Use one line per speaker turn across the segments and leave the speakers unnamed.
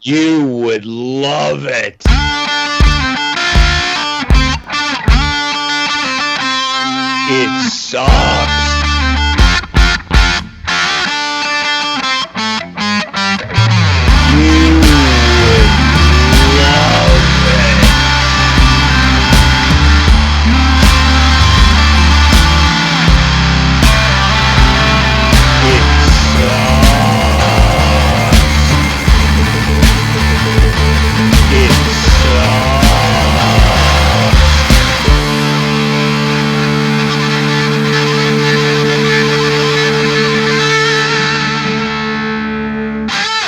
You would love it. It sucks. You would love it. It sucks. It sucks.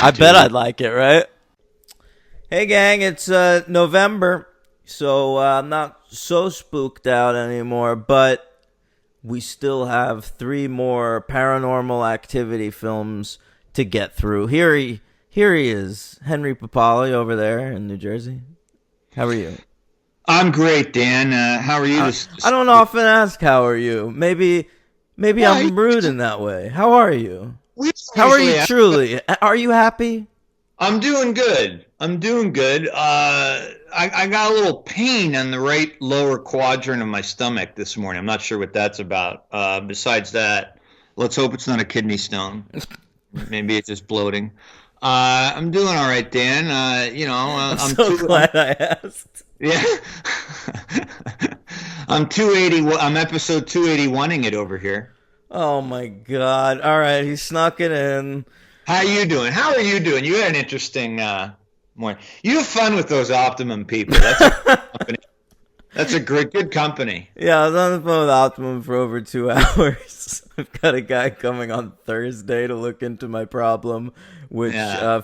I bet I'd like it, right? Hey, gang, it's November, so I'm not so spooked out anymore, but we still have 3 more Paranormal Activity films to get through. Here he is, Henry Papali over there in New Jersey. How are you?
I'm great, Dan. How are you?
I don't often ask how are you. Maybe I'm rude in that way. How are you? How are you truly? Are you happy?
I'm doing good. I got a little pain on the right lower quadrant of my stomach this morning. I'm not sure what that's about. Besides that, let's hope it's not a kidney stone. Maybe it's just bloating. I'm doing all right, Dan. I'm
so glad I asked.
Yeah. I'm 280. I'm episode 281ing it over here.
Oh my God! All right, he snuck it in.
How you doing? How are you doing? You had an interesting morning. You have fun with those Optimum people. That's a company. That's a good company.
Yeah, I was on the phone with Optimum for over 2 hours. I've got a guy coming on Thursday to look into my problem, which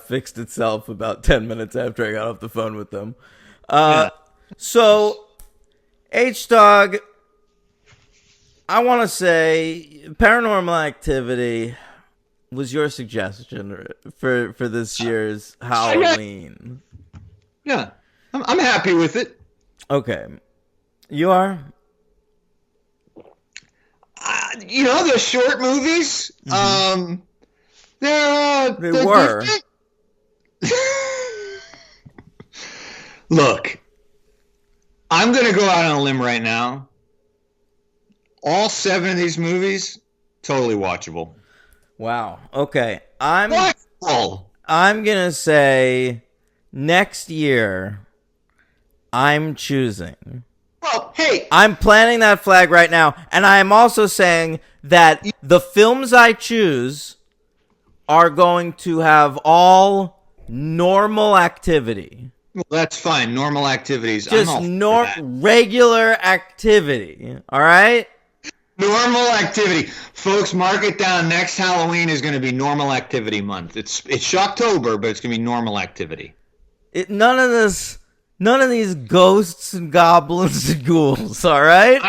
fixed itself about 10 minutes after I got off the phone with them. So, H-Dog, I want to say Paranormal Activity was your suggestion for this year's Halloween.
Yeah, I'm happy with it.
Okay. You are?
The short movies,
Mm-hmm.
they
were.
Look, I'm going to go out on a limb right now. All 7 of these movies, totally watchable.
Wow. Okay. I'm
watchable.
I'm going to say next year I'm choosing.
Well, hey,
I'm planting that flag right now, and I am also saying that the films I choose are going to have all normal activity.
Well, that's fine. Normal activities.
Just regular activity. All right?
Normal activity. Folks, mark it down. Next Halloween is going to be Normal Activity Month. It's Shocktober, but it's going to be normal activity.
None of these ghosts and goblins and ghouls, all right?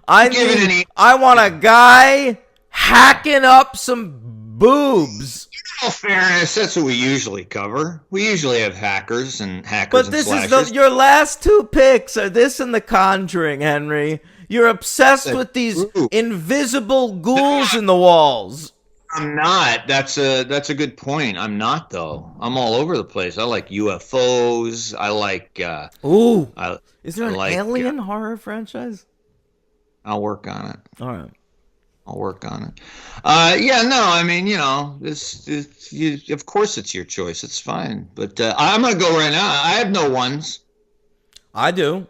I want a guy hacking up some boobs.
In all fairness, that's what we usually cover. We usually have hackers and slashers.
But this is your last 2 picks are this and The Conjuring, Henry. You're obsessed with these invisible ghouls in the walls.
I'm not. That's a good point. I'm not, though. I'm all over the place. I like UFOs. I like.
Is there an alien horror franchise?
I'll work on it.
All right.
I'll work on it. I mean, of course it's your choice. It's fine. But I'm going to go right now. I have no ones.
I do.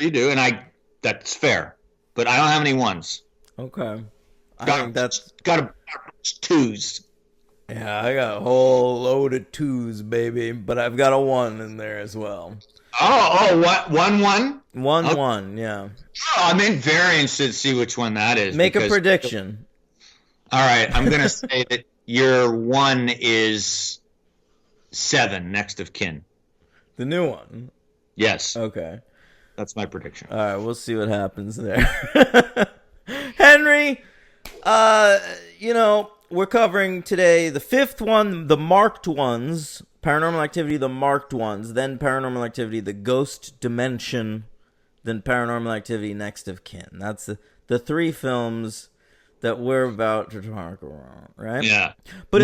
You do, and that's fair. But I don't have any ones.
Okay.
Got a 2s.
Yeah, I got a whole load of 2s, baby. But I've got a 1 in there as well.
What? 1-1?
1-1, yeah.
Oh, I'm interested to see which one that is.
Make a prediction.
All right, I'm going to say that your 1 is 7, Next of Kin.
The new one?
Yes.
Okay.
That's my prediction.
All right, we'll see what happens there. Henry, we're covering today the 5th one, the marked ones. Paranormal Activity, the marked ones. Then Paranormal Activity, the Ghost Dimension. Then Paranormal Activity, Next of Kin. That's the 3 films that we're about to talk about, right?
Yeah.
But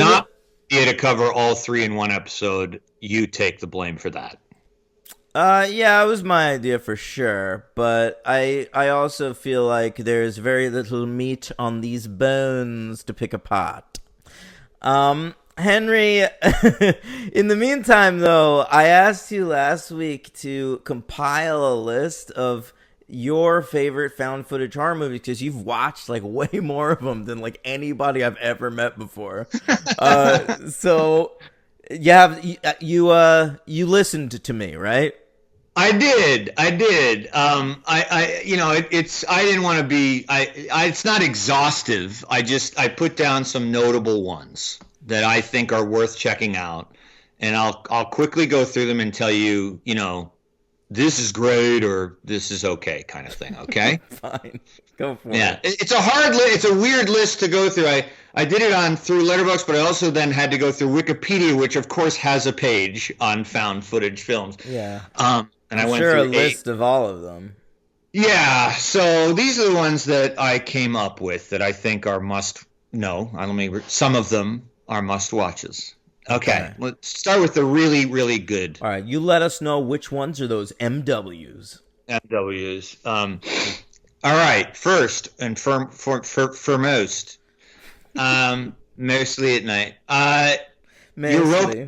idea to cover all three in one episode, you take the blame for that.
Yeah, it was my idea for sure, but I also feel like there's very little meat on these bones to pick apart. Henry, in the meantime, though, I asked you last week to compile a list of your favorite found footage horror movies because you've watched like way more of them than like anybody I've ever met before. So you listened to me, right?
I did. I did. I didn't want to be. It's not exhaustive. I put down some notable ones that I think are worth checking out, and I'll quickly go through them and tell you, this is great or this is okay, kind of thing. Okay.
Fine, go for
Yeah,
it.
it's a hard list. It's a weird list to go through. I did it through Letterboxd, but I also then had to go through Wikipedia, which of course has a page on found footage films.
Yeah.
And I
I'm
went
sure
through
a list of all of them.
Yeah, so these are the ones that I came up with that I think are must. No, some of them are must watches. Okay, let's start with the really, really good
All right, you let us know which ones are those MWs.
MWs. All right, first and for most, mostly at night.
Mostly.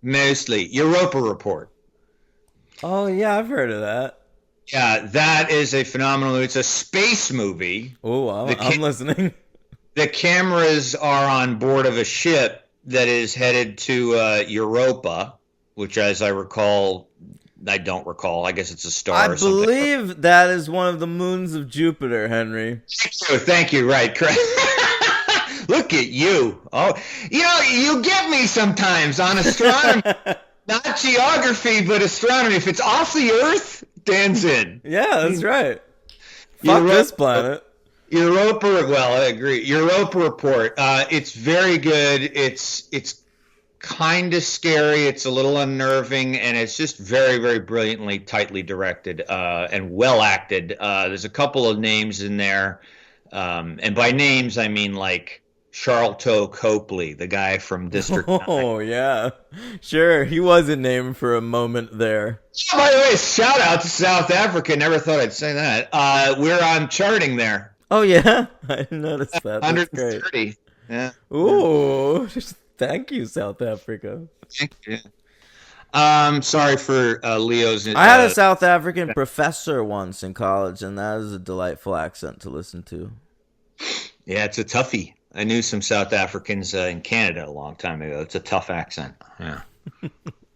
Mostly Europa Report.
Oh yeah, I've heard of that.
Yeah, that is a phenomenal movie. It's a space movie.
Oh, I'm listening.
The cameras are on board of a ship that is headed to Europa, which, as I recall, I don't recall. I guess it's a star.
I
or something.
believe that is one of the moons of Jupiter, Henry.
Thank you. Right, correct. Look at you. Oh, you get me sometimes on astronomy. Not geography, but astronomy. If it's off the Earth, Dan's in.
Yeah, that's right. Fuck this planet.
Well, I agree. Europa Report. It's very good. It's kind of scary. It's a little unnerving, and it's just very, very brilliantly, tightly directed, and well acted. There's a couple of names in there, and by names I mean like Charlton Copley, the guy from District 9.
Oh, yeah. Sure, he was a name for a moment there.
Oh, by the way, shout out to South Africa. Never thought I'd say that. We're on charting there.
Oh, yeah? I didn't notice that. That's
130.
great.
Yeah.
Ooh, thank you, South Africa.
Thank you. Sorry for Leo's.
I had a South African professor once in college, and that is a delightful accent to listen to.
Yeah, it's a toughie. I knew some South Africans in Canada a long time ago. It's a tough accent. Yeah.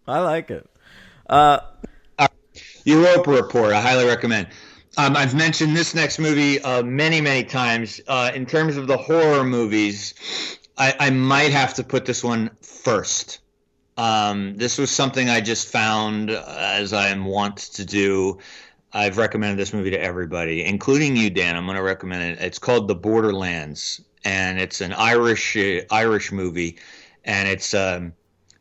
I like it.
Europa Report, I highly recommend. I've mentioned this next movie many, many times. In terms of the horror movies, I might have to put this one first. This was something I just found, as I am wont to do. I've recommended this movie to everybody, including you, Dan. I'm going to recommend it. It's called The Borderlands, and it's an Irish movie, and it's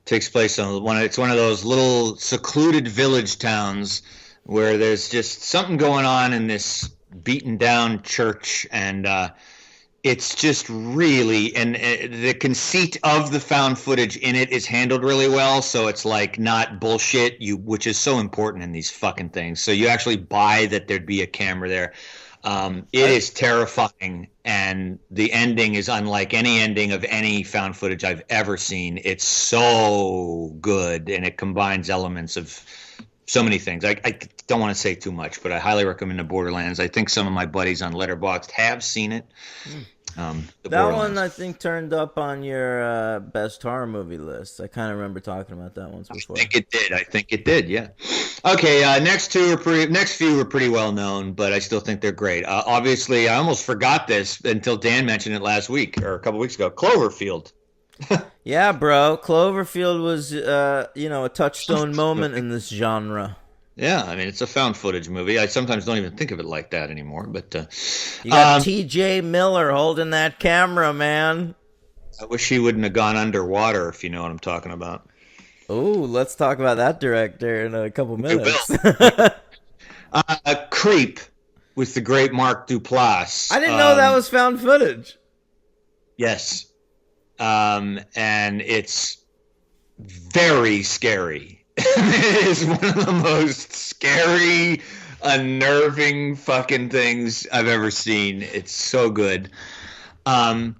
takes place on it's one of those little secluded village towns where there's just something going on in this beaten down church, and it's just really, and the conceit of the found footage in it is handled really well, so it's like not bullshit, which is so important in these fucking things. So you actually buy that there'd be a camera there. It is terrifying, and the ending is unlike any ending of any found footage I've ever seen. It's so good, and it combines elements of so many things. I don't want to say too much, but I highly recommend The Borderlands. I think some of my buddies on Letterboxd have seen it.
That one, I think, turned up on your best horror movie list. I kind of remember talking about that once before.
I think it did. Yeah. Okay. Next few were pretty well known, but I still think they're great. Obviously, I almost forgot this until Dan mentioned it last week or a couple weeks ago. Cloverfield.
Yeah, bro. Cloverfield was, a touchstone moment in this genre.
Yeah, I mean, it's a found footage movie. I sometimes don't even think of it like that anymore. But
you got T.J. Miller holding that camera, man.
I wish he wouldn't have gone underwater, if you know what I'm talking about.
Oh, let's talk about that director in a couple minutes.
Creep with the great Mark Duplass.
I didn't know that was found footage.
Yes. and it's very scary. It is one of the most scary, unnerving fucking things I've ever seen. It's so good. Um,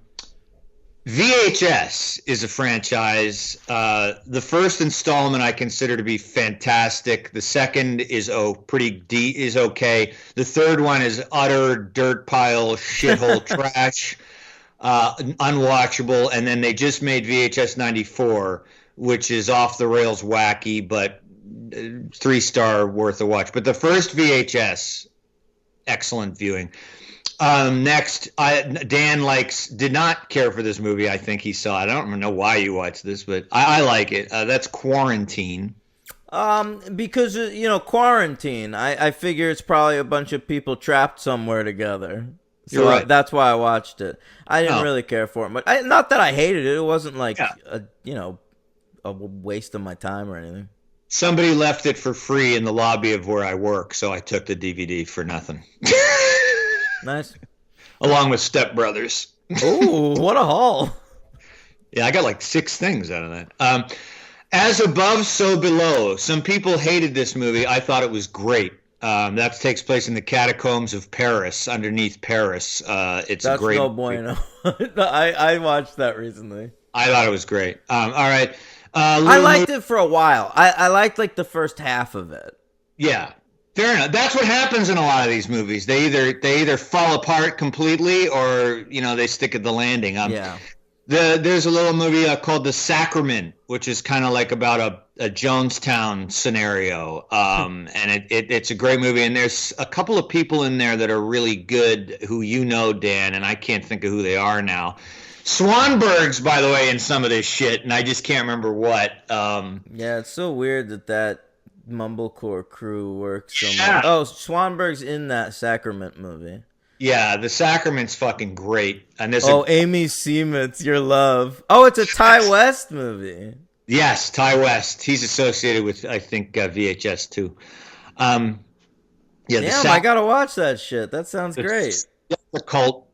VHS is a franchise. The first installment I consider to be fantastic. The second is is okay. The third one is utter dirt pile shithole trash, unwatchable. And then they just made VHS 94, which is off the rails wacky, but 3-star worth a watch. But the first VHS, excellent viewing. Next, Dan did not care for this movie. I think he saw it. I don't know why you watched this, but I like it. That's Quarantine.
Because quarantine. I figure it's probably a bunch of people trapped somewhere together. So
You're right.
That's why I watched it. I didn't really care for it, but not that I hated it. It wasn't like a waste of my time or anything.
Somebody left it for free in the lobby of where I work, so I took the DVD for nothing.
Nice.
Along with Step Brothers.
Ooh, what a haul.
Yeah, I got like 6 things out of that. As Above, So Below. Some people hated this movie. I thought it was great. That takes place in the catacombs of Paris, underneath Paris. That's a great.
No bueno. I watched that recently.
I thought it was great. All right.
I liked it for a while. I liked like the first half of it.
Yeah. Fair enough. That's what happens in a lot of these movies. They either fall apart completely or they stick at the landing.
Yeah.
There's a little movie called The Sacrament, which is kind of like about a Jonestown scenario, and it's a great movie. And there's a couple of people in there that are really good who Dan, and I can't think of who they are now. Swanberg's, by the way, in some of this shit, and I just can't remember what.
Yeah, it's so weird that Mumblecore crew works so much. Oh, Swanberg's in that Sacrament movie.
Yeah, The Sacrament's fucking great. And there's
Amy Seimetz, Your Love. Oh, it's a Ty West movie.
Yes, Ty West. He's associated with, I think, VHS too. Yeah,
damn, I gotta watch that shit. That sounds great.
The cult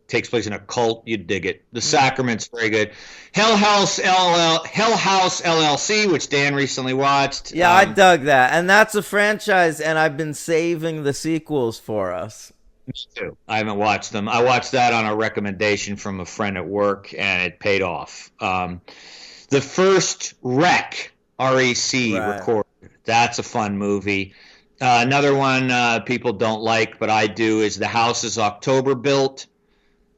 takes place in a cult. You'd dig it. The Sacrament's very good. Hell House LLC, which Dan recently watched.
Yeah, I dug that, and that's a franchise, and I've been saving the sequels for us.
Me too. I haven't watched them. I watched that on a recommendation from a friend at work, and it paid off. The first REC, R-E-C, recorded. That's a fun movie. Another one people don't like, but I do, is The House is October Built.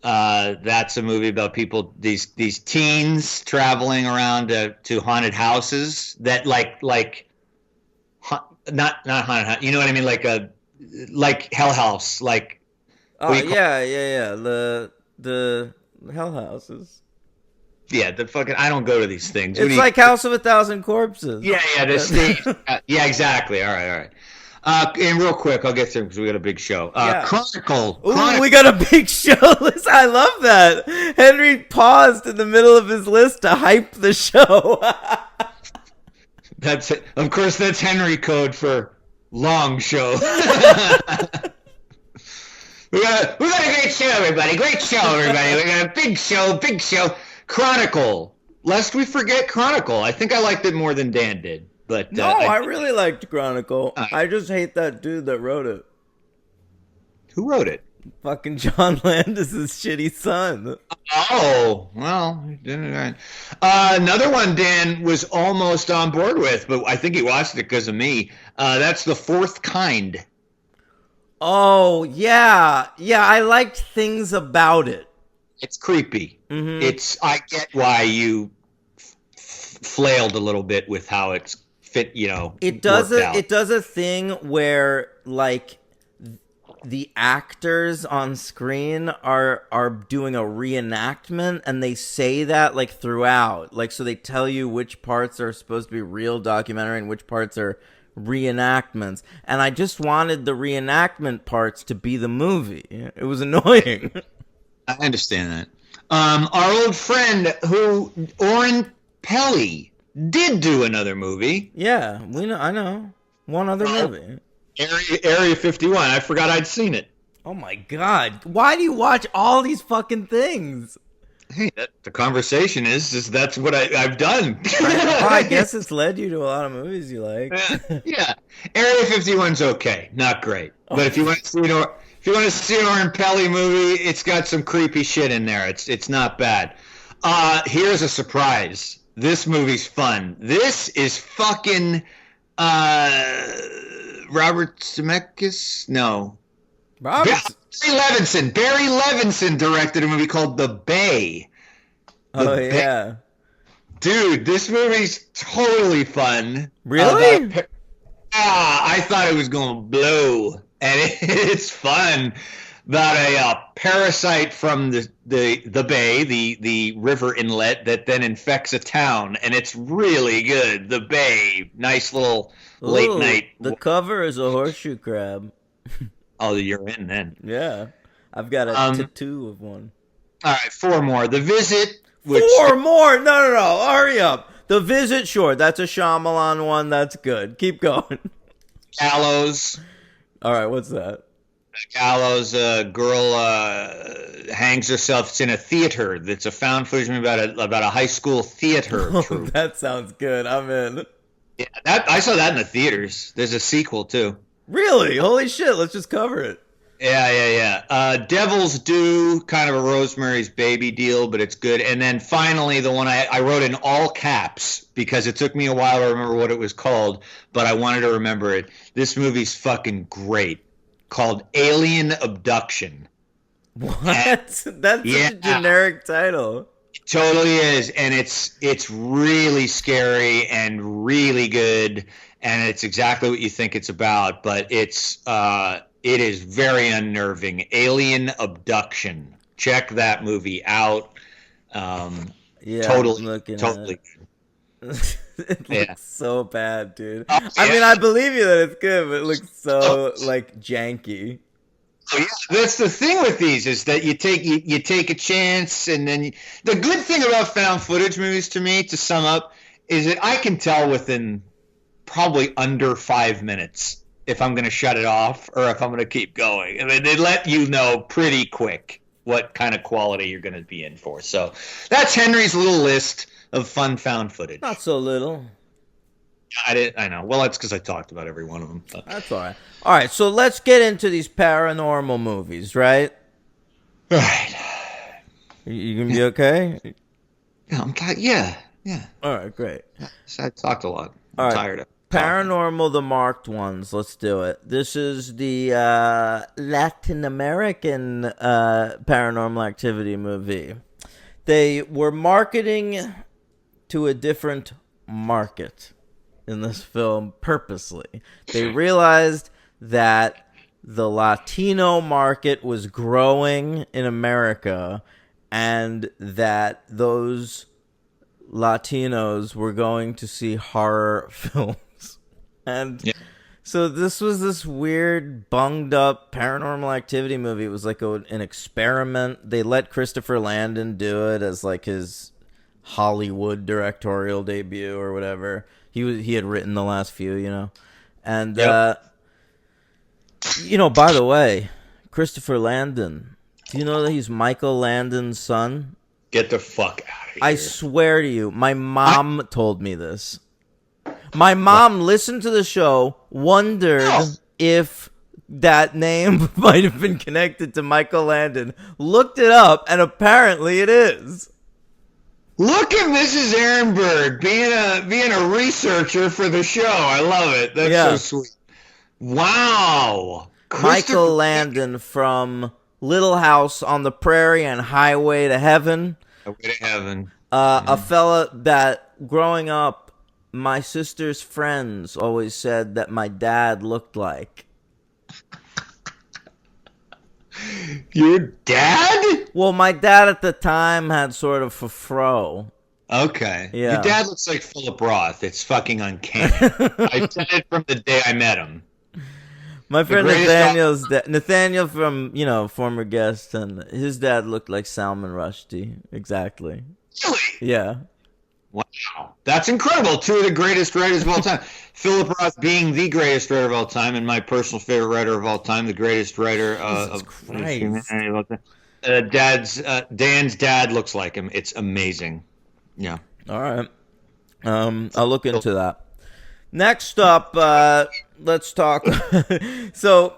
That's a movie about people, these teens traveling around to haunted houses that not haunted house. You know what I mean? Like Hell House, like.
Oh yeah. The Hell Houses.
Yeah, the fucking. I don't go to these things.
It's like House of a Thousand Corpses.
Yeah. Yeah, exactly. All right. And real quick, I'll get through because we got a big show. Chronicle.
Ooh, we got a big show. I love that. Henry paused in the middle of his list to hype the show.
That's it. Of course, that's Henry code for long show. we got a great show, everybody. Great show, everybody. We got a big show. Chronicle. Lest we forget Chronicle. I think I liked it more than Dan did. But
no, I really liked Chronicle. I just hate that dude that wrote it.
Who wrote it?
Fucking John Landis' shitty son.
Oh, well, right. Another one Dan was almost on board with, but I think he watched it because of me. That's The Fourth Kind.
Oh, yeah. Yeah, I liked things about it.
It's creepy. Mm-hmm. I get why you flailed a little bit with how it's fit,
It does a thing where, like, the actors on screen are doing a reenactment, and they say that like throughout, like, so they tell you which parts are supposed to be real documentary and which parts are reenactments, and I just wanted the reenactment parts to be the movie. It was annoying.
I understand that. Our old friend Oren Pelly did do another movie.
Yeah, I know one other movie.
Area 51. I forgot I'd seen it.
Oh my god. Why do you watch all these fucking things?
Hey, the conversation is that's what I've done.
I guess it's led you to a lot of movies you like.
Yeah, yeah. Area 51's okay, not great.
Oh,
But if you want to see an Oren Peli movie, it's got some creepy shit in there. It's not bad. Here's a surprise. This movie's fun. This is fucking uh Robert Zemeckis? No.
Roberts.
Barry Levinson. Barry Levinson directed a movie called The Bay. The
Oh
Bay.
yeah.
Dude, this movie's totally fun.
Really?
I thought it was going to blow, and it's fun. About a parasite from the bay, the river inlet that then infects a town, and it's really good. The Bay, nice little late
Ooh,
night.
the cover is a horseshoe crab.
Oh, you're in then.
Yeah. I've got a tattoo of one.
All right, four more. The Visit, which
Four more? No. Hurry up. The Visit, sure. That's a Shyamalan one. That's good. Keep going.
Gallows.
All right, what's that?
Gallows, a girl hangs herself. It's in a theater. That's a found footage movie about a high school theater
Oh,
troupe.
that sounds good. I'm in.
Yeah, I saw that in the theaters. There's a sequel too.
Really? Holy shit. Let's just cover it.
Yeah. Devil's Due, kind of a Rosemary's Baby deal, but it's good. And then finally, the one I wrote in all caps because it took me a while to remember what it was called, but I wanted to remember it. This movie's fucking great. Called Alien Abduction.
What? That's such a generic title.
It totally is, and it's really scary and really good, and it's exactly what you think it's about. But it is very unnerving. Alien Abduction. Check that movie out.
Yeah,
Totally,
I'm looking
totally.
it looks so bad, dude.
Oh,
I mean,
yeah.
I believe you that it's good, but it looks so like janky.
Oh, yeah, that's the thing with these is that you take a chance, and then the good thing about found footage movies to me, to sum up, is that I can tell within probably under 5 minutes if I'm going to shut it off or if I'm going to keep going. I mean, they let you know pretty quick what kind of quality you're going to be in for. So that's Henry's little list of fun found footage.
Not so little.
I know. Well, that's because I talked about every one of them. But.
That's all right. All right, so let's get into these paranormal movies, right?
All right.
You gonna be okay?
Yeah.
All right, great.
I talked a lot. I'm
All right.
tired of talking.
Paranormal, the marked ones. Let's do it. This is the Latin American paranormal activity movie. They were marketing to a different market in this film purposely. They realized that the Latino market was growing in America and that those Latinos were going to see horror films. And so this was this weird, bunged up paranormal activity movie. It was like an experiment. They let Christopher Landon do it as like his Hollywood directorial debut or whatever. He had written the last few, you know. And by the way, Christopher Landon, do you know that he's Michael Landon's son?
Get the fuck out of here.
I swear to you, my mom told me this. My mom listened to the show, wondered if that name might have been connected to Michael Landon, looked it up, and apparently it is.
Look at Mrs. Ehrenberg being a researcher for the show. I love it. That's so sweet. Wow.
Michael Landon from Little House on the Prairie and Highway to Heaven.
Highway to Heaven.
A fella that, growing up, my sister's friends always said that my dad looked like.
Your dad?
Well, my dad at the time had sort of a fro.
Okay.
Yeah.
Your dad looks like Philip Roth. It's fucking uncanny. I said it from the day I met him.
My friend Nathaniel from, former guest, and his dad looked like Salman Rushdie. Exactly.
Really?
Yeah.
Wow. That's incredible. Two of the greatest writers of all time. Philip Roth being the greatest writer of all time and my personal favorite writer of all time, the greatest writer of humanity of all time. Dan's dad looks like him. It's amazing. Yeah.
All right. I'll look into that. Next up, let's talk. So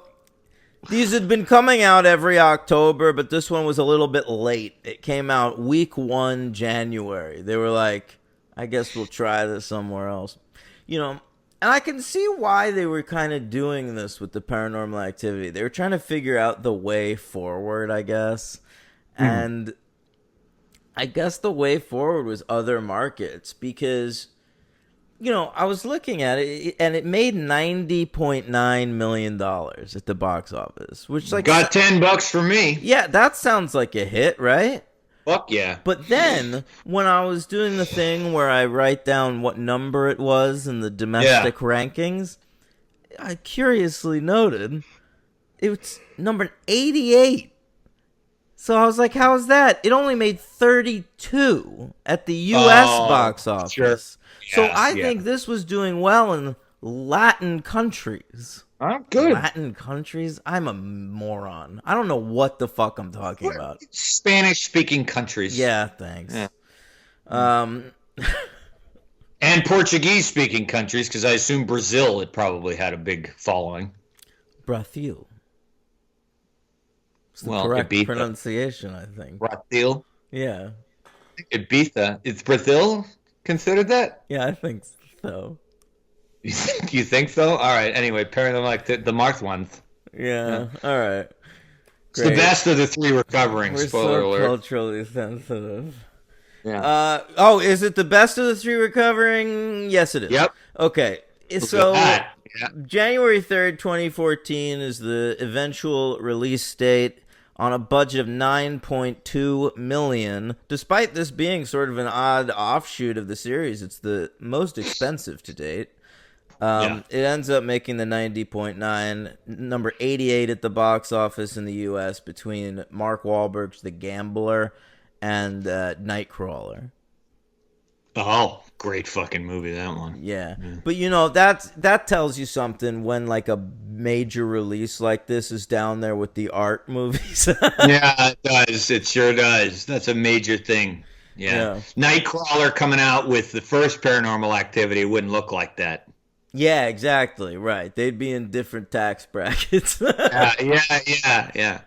these had been coming out every October, but this one was a little bit late. It came out week 1, January. They were like, I guess we'll try this somewhere else. And I can see why they were kind of doing this with the Paranormal Activity. They were trying to figure out the way forward, I guess. And I guess the way forward was other markets because, I was looking at it and it made $90.9 million at the box office, which
got $10 for me.
Yeah, that sounds like a hit, right?
Fuck yeah.
But then when I was doing the thing where I write down what number it was in the domestic rankings, I curiously noted it was number 88. So I was like, how is that? It only made 32 at the U.S. box office. Sure. Yeah, so I think this was doing well in Latin countries.
Good.
Latin countries? I'm a moron. I don't know what the fuck I'm talking about.
Spanish-speaking countries.
Yeah, thanks. Yeah.
And Portuguese-speaking countries, because I assume Brazil it probably had a big following.
Brazil. It's the correct pronunciation, I think.
Brazil?
Yeah.
Ibiza. Is Brazil considered that?
Yeah, I think so.
You think so? All right. Anyway, Paranormal like the marked ones.
Yeah. All right.
It's the best of the 3 recovering.
We're
spoiler
so
alert.
Culturally sensitive.
Yeah.
Is it the best of the 3 recovering? Yes, it is.
Yep.
Okay. So January 3rd, 2014 is the eventual release date on a budget of $9.2 million. Despite this being sort of an odd offshoot of the series, it's the most expensive to date. It ends up making the 90.9, number 88 at the box office in the U.S. between Mark Wahlberg's The Gambler and Nightcrawler.
Oh, great fucking movie, that one.
Yeah. But, that tells you something when, like, a major release like this is down there with the art movies.
Yeah, it does. It sure does. That's a major thing. Yeah. Nightcrawler coming out with the first Paranormal Activity wouldn't look like that.
Yeah, exactly. Right. They'd be in different tax brackets.
Yeah.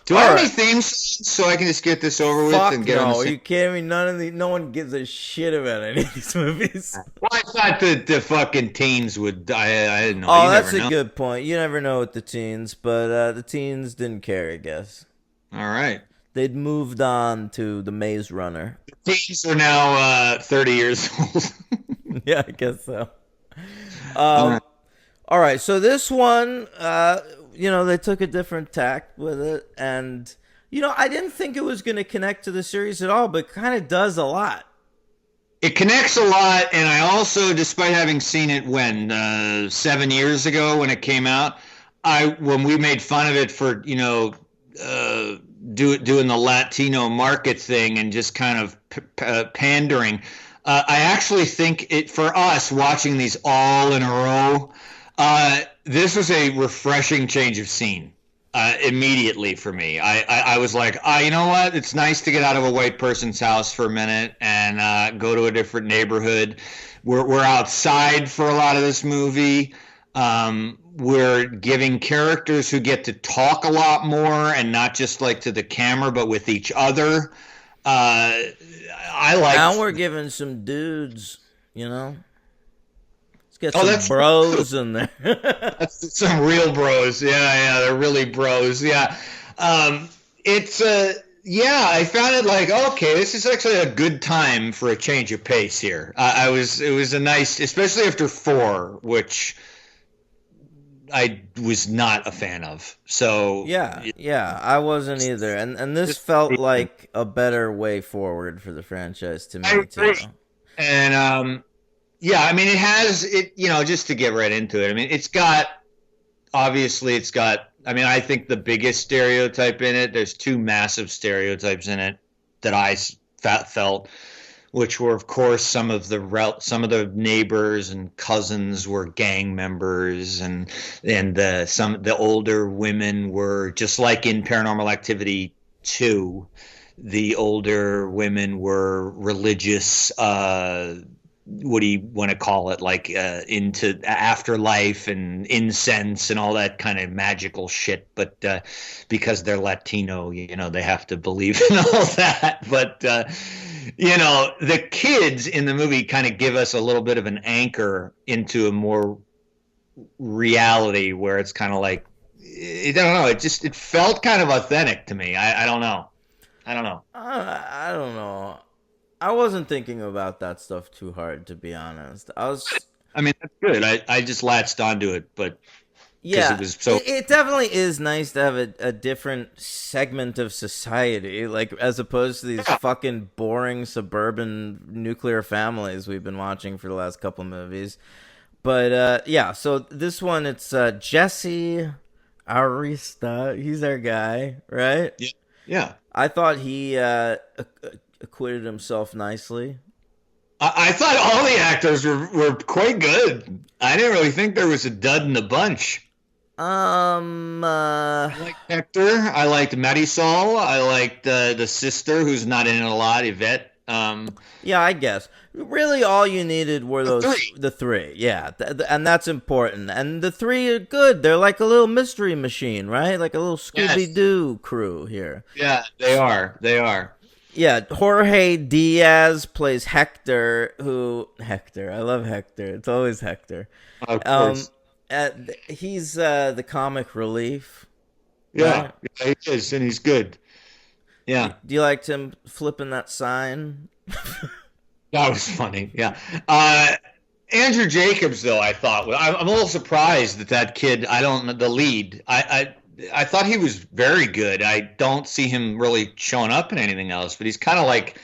Do I have any theme songs so I can just get this over with and get
on? No, you kidding me? No one gives a shit about any of these movies.
Well, I thought the fucking teens would. I didn't know.
Oh, that's a good point. You never know with the teens, but the teens didn't care, I guess.
All right.
They'd moved on to The Maze Runner.
The teens are now 30 years old.
Yeah, I guess so. All right, so this one, they took a different tack with it, and I didn't think it was going to connect to the series at all, but kind of does a lot.
It connects a lot, and I also, despite having seen it 7 years ago when it came out, when we made fun of it for doing the Latino market thing and just kind of pandering. I actually think for us watching these all in a row, this was a refreshing change of scene immediately for me. I was like, you know what? It's nice to get out of a white person's house for a minute and go to a different neighborhood. We're outside for a lot of this movie. We're giving characters who get to talk a lot more and not just like to the camera, but with each other.
Now we're giving some dudes, Let's get some bros in there.
That's some real bros. Yeah, they're really bros. Yeah. I found it like, okay, this is actually a good time for a change of pace here. It was a nice, especially after 4, which I was not a fan of. So
yeah, I wasn't either. And this felt like a better way forward for the franchise to me too.
And it has it. Just to get right into it. I mean, it's got. I think the biggest stereotype in it. There's 2 massive stereotypes in it that I felt. Which were, of course, some of the neighbors and cousins were gang members, and the older women were just like in Paranormal Activity two, the older women were religious. What do you want to call it? Like into afterlife and incense and all that kind of magical shit. But because they're Latino, they have to believe in all that. But the kids in the movie kind of give us a little bit of an anchor into a more reality where it's kind of like, I don't know. It felt kind of authentic to me. I don't know. I don't know.
I don't know. I wasn't thinking about that stuff too hard, to be honest.
I mean, that's good. I just latched onto it, but because
Yeah,
it was so.
it definitely is nice to have a different segment of society, like as opposed to these
Yeah.
fucking boring suburban nuclear families we've been watching for the last couple movies. But yeah, so this one it's Jesse Arista. He's our guy, right?
Yeah. Yeah.
I thought he acquitted himself nicely.
I thought all the actors were quite good. I didn't really think there was a dud in the bunch. I liked Hector. I liked Marisol. I liked the sister who's not in it a lot, Yvette.
Yeah, I guess. Really, all you needed were
three.
the three. Yeah, and that's important. And the three are good. They're like a little mystery machine, right? Like a little Scooby Doo crew here.
Yeah, they are. They are.
Yeah, Jorge Diaz plays Hector. Hector? I love Hector. It's always Hector.
Of
Um,
course.
he's the comic relief.
Yeah,
Right?
yeah, he is, and he's good. Yeah,
Do you like him flipping that sign?
that was funny. Yeah. Andrew Jacobs, though, I thought I'm a little surprised that kid. I don't know the lead. I thought he was very good. I don't see him really showing up in anything else, but he's kind of like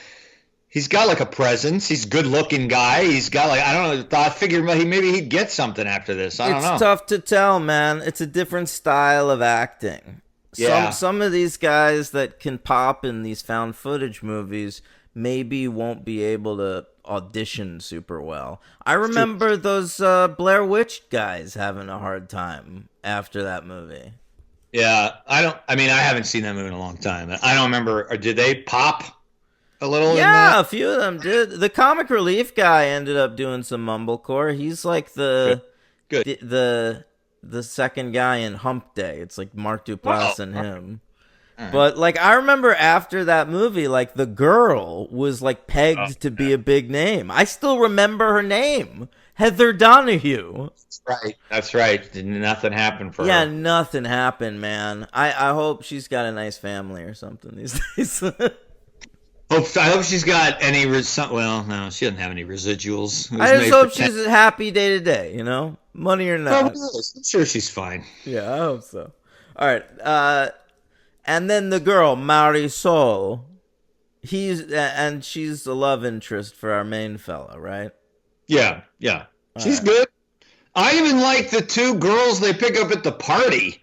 he's got like a presence. He's a good looking guy. He's got like I don't know. I figured maybe he'd get something after this. I don't know.
It's tough to tell, man. It's a different style of acting.
Yeah.
Some of these guys that can pop in these found footage movies maybe won't be able to audition super well. I remember those Blair Witch guys having a hard time after that movie.
Yeah, I don't. I mean, I haven't seen that movie in a long time. I don't remember. Or did they pop a little in
Yeah,
that?
a few of them did. The comic relief guy ended up doing some mumblecore. He's like
Good.
the second guy in Hump Day. It's like Mark Duplass
Oh,
and him.
right.
But like I remember after that movie, like the girl was like pegged to be a big name. I still remember her name, Heather Donahue.
That's right. That's right. Nothing happened for
Yeah,
her.
nothing happened, man. I hope she's got a nice family or something these days.
I hope she's got any. Well, no, she doesn't have any residuals. It was
I just
made
hope
for 10.
she's happy day to day, money or not.
Probably is. I'm sure she's fine.
Yeah, I hope so. All right, and then the girl Marisol, she's the love interest for our main fella, right?
Yeah, yeah. She's
right.
good. I even like the two girls they pick up at the party.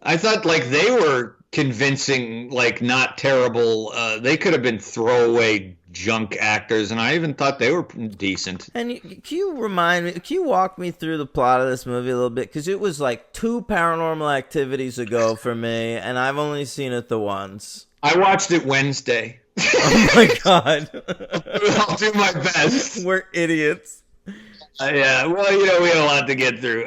I thought like they were convincing, like not terrible. They could have been throwaway junk actors, and I even thought they were decent.
And can you walk me through the plot of this movie a little bit? Because it was like 2 Paranormal Activities ago for me, and I've only seen it the once.
I watched it Wednesday.
Oh my god.
I'll do my best.
We're idiots.
Yeah, well, we had a lot to get through.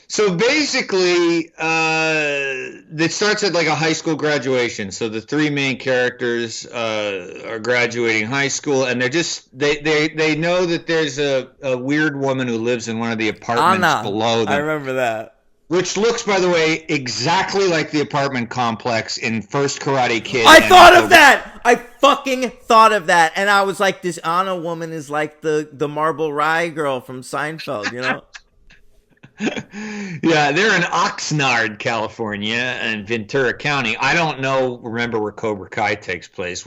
So basically, it starts at like a high school graduation. So the three main characters are graduating high school, and they know that there's a weird woman who lives in one of the apartments
Anna.
below them,
I remember that.
which looks, by the way, exactly like the apartment complex in First Karate Kid.
I thought of that. I fucking thought of that, and I was like, this Anna woman is like the Marble Rye girl from Seinfeld,
Yeah, they're in Oxnard, California, and Ventura County. I don't remember where Cobra Kai takes place.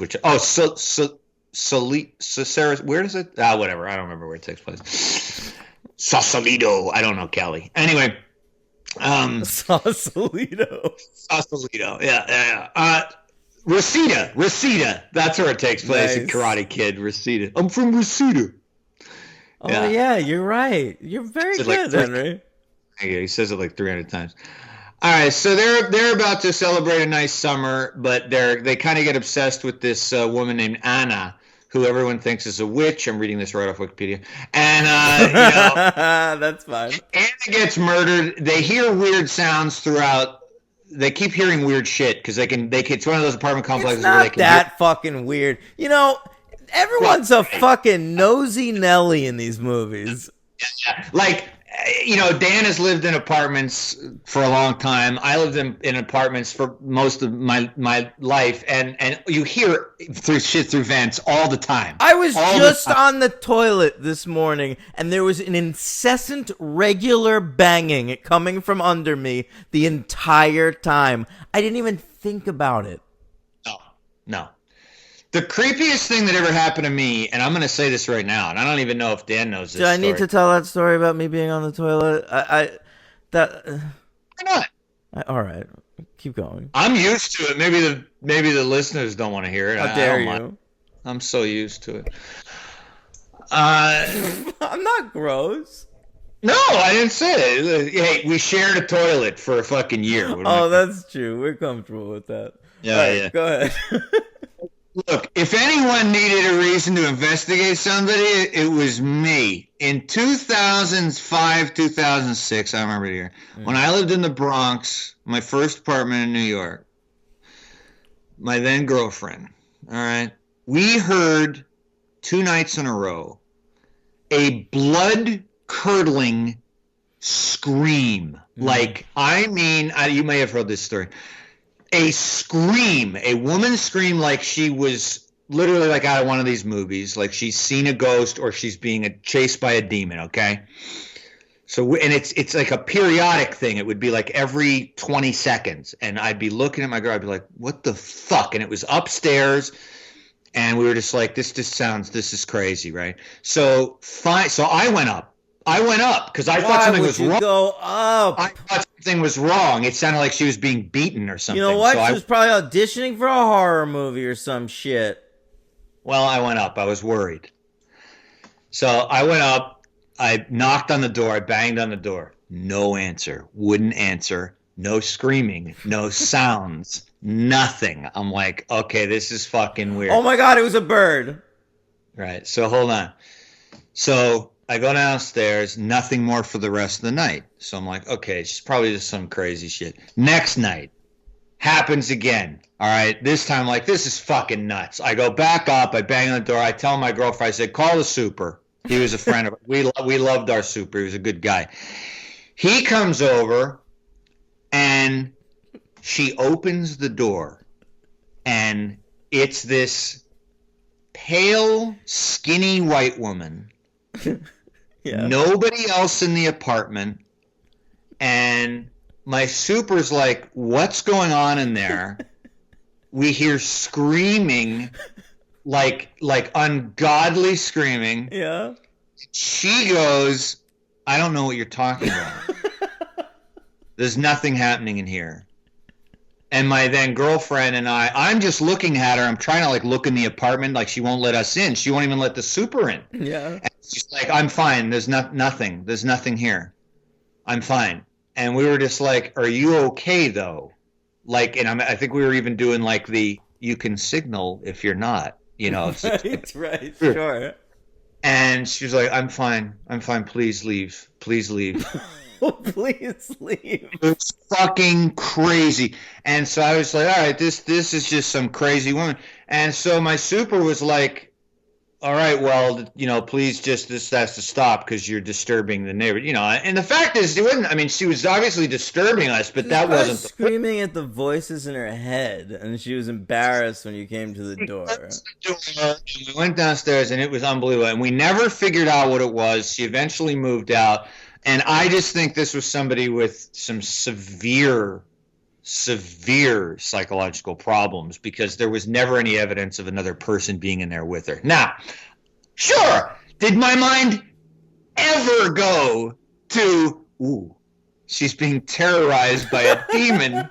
Sarah, where does it? Whatever. I don't remember where it takes place. Sausalito. I don't know, Kelly. Anyway,
Sausalito.
Sausalito. Yeah. Reseda. That's where it takes place in
Nice.
Karate Kid. Reseda. I'm from Reseda.
Oh yeah, you're right. You're very
Said like
good,
three-
Henry.
Yeah, he says it like 300 times. All right, so they're about to celebrate a nice summer, but they kind of get obsessed with this woman named Anna, who everyone thinks is a witch. I'm reading this right off Wikipedia, and
That's fine.
Anna gets murdered. They hear weird sounds throughout. They keep hearing weird shit because they can. It's one of those apartment complexes
It's not
where they can
that fucking weird. You know, everyone's a fucking nosy Nelly in these movies.
Like, Dan has lived in apartments for a long time. I lived in apartments for most of my life, and you hear through vents all the time.
I was just on the toilet this morning, and there was an incessant, regular banging coming from under me the entire time. I didn't even think about it.
No. The creepiest thing that ever happened to me, and I'm going to say this right now, and I don't even know if Dan knows this.
Do I need to tell that story about me being on the toilet?
Why not?
All right, keep going.
I'm used to it. Maybe the listeners don't want to hear it.
How dare you?
Mind. I'm so used to it.
I'm not gross.
No, I didn't say it. Hey, we shared a toilet for a fucking year.
Oh, that's true. We're comfortable with that.
Yeah, right, yeah.
Go ahead.
Look, if anyone needed a reason to investigate somebody, it was me. In 2005, 2006, I remember the year, when I lived in the Bronx, my first apartment in New York, my then girlfriend, all right, we heard 2 nights in a row a blood-curdling scream. Like, I mean, you may have heard this story. A scream, a woman scream like she was literally like out of one of these movies, like she's seen a ghost or she's being chased by a demon, okay? So, and it's like a periodic thing. It would be like every 20 seconds. And I'd be looking at my girl, I'd be like, what the fuck? And it was upstairs. And we were just like, this is crazy, right? So I went up. Because I thought something was wrong.
Go up?
I thought something was wrong. It sounded like she was being beaten or something.
You know what? She was probably auditioning for a horror movie or some shit.
Well, I went up. I was worried. So I went up. I knocked on the door. I banged on the door. No answer. Wouldn't answer. No screaming. No sounds. Nothing. I'm like, okay, this is fucking weird.
Oh my God, it was a bird.
Right. So hold on. So I go downstairs, nothing more for the rest of the night. So I'm like, okay, it's probably just some crazy shit. Next night, happens again. All right, this time, like, this is fucking nuts. I go back up, I bang on the door, I tell my girlfriend, I said, call the super. He was a friend of ours. We loved our super. He was a good guy. He comes over, and she opens the door, and it's this pale, skinny white woman. Yeah. Nobody else in the apartment, and my super's like, what's going on in there? We hear screaming, like ungodly screaming.
Yeah.
She goes, I don't know what you're talking about. There's nothing happening in here. And my then girlfriend and I'm just looking at her. I'm trying to like look in the apartment, like she won't let us in. She won't even let the super in.
Yeah.
And she's like, I'm fine. There's nothing. There's nothing here. I'm fine. And we were just like, are you okay though? Like, and I think we were even doing like you can signal if you're not, you know.
Right, sure.
And she was like, I'm fine. Please leave. Please leave.
Please leave.
It was fucking crazy. And so I was like, all right, this is just some crazy woman. And so my super was like, all right, well, you know, please this has to stop because you're disturbing the neighbor. You know, and the fact is, she was obviously disturbing us, but that wasn't
screaming at the voices in her head, and she was embarrassed when you came to the door.
We went downstairs, and it was unbelievable. And we never figured out what it was. She eventually moved out. And I just think this was somebody with some severe psychological problems because there was never any evidence of another person being in there with her. Now, sure, did my mind ever go to, ooh, she's being terrorized by a demon?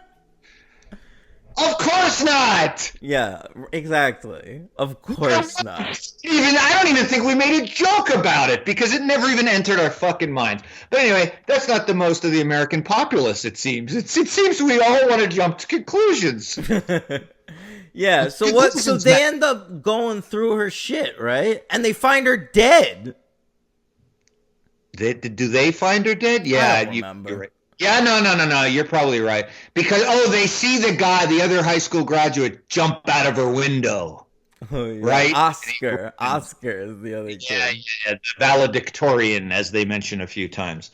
Of course not.
Yeah, exactly. Of course not.
Even I don't even think we made a joke about it because it never even entered our fucking minds. But anyway, that's not the most of the American populace. It seems. It seems we all want to jump to conclusions.
Yeah. So what? So they end up going through her shit, right? And they find her dead.
Do they find her dead? Yeah,
I don't remember.
You're right. Yeah, no. You're probably right because they see the other high school graduate, jump out of her window.
Oh, yeah.
Right?
Oscar is the other kid.
Yeah, the valedictorian, as they mentioned a few times,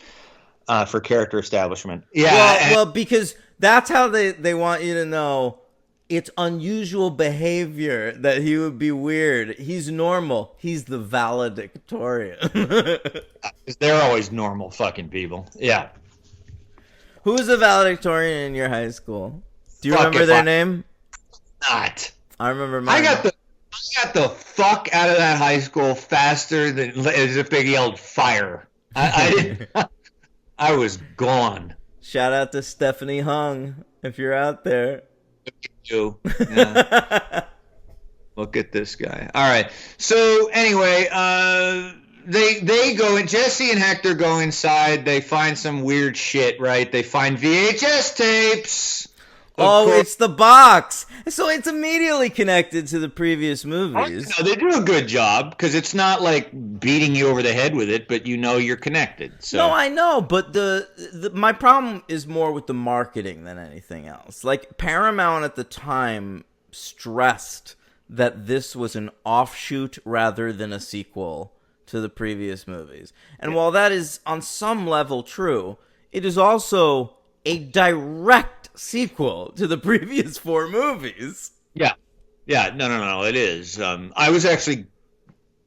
for character establishment. Yeah,
well, because that's how they want you to know it's unusual behavior that he would be weird. He's normal. He's the valedictorian.
They're always normal fucking people. Yeah.
Who was the valedictorian in your high school? Do you remember their name?
Not.
I remember mine.
I got the fuck out of that high school faster than as if they yelled fire. I didn't. I was gone.
Shout out to Stephanie Hung if you're out there.
You. Yeah. Look at this guy. All right. So anyway, they go in. Jesse and Hector go inside. They find some weird shit. Right. They find VHS tapes.
Oh, it's the box. So it's immediately connected to the previous movies.
No, they do a good job because it's not like beating you over the head with it, but you know you're connected. So.
No, I know, but my problem is more with the marketing than anything else. Like Paramount at the time stressed that this was an offshoot rather than a sequel to the previous movies. And while that is on some level true, it is also a direct sequel to the previous 4 movies.
Yeah. No. It is. I was actually,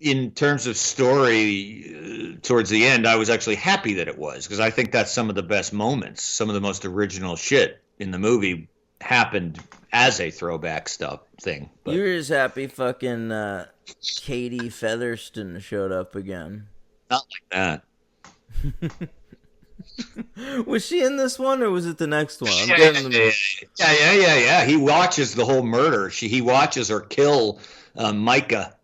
in terms of story, towards the end, I was actually happy that it was because I think that's some of the best moments. Some of the most original shit in the movie happened as a throwback thing. But.
You were just happy fucking Katie Featherston showed up again.
Not like that.
Was she in this one or was it the next one?
Yeah. He watches the whole murder. He watches her kill Mika.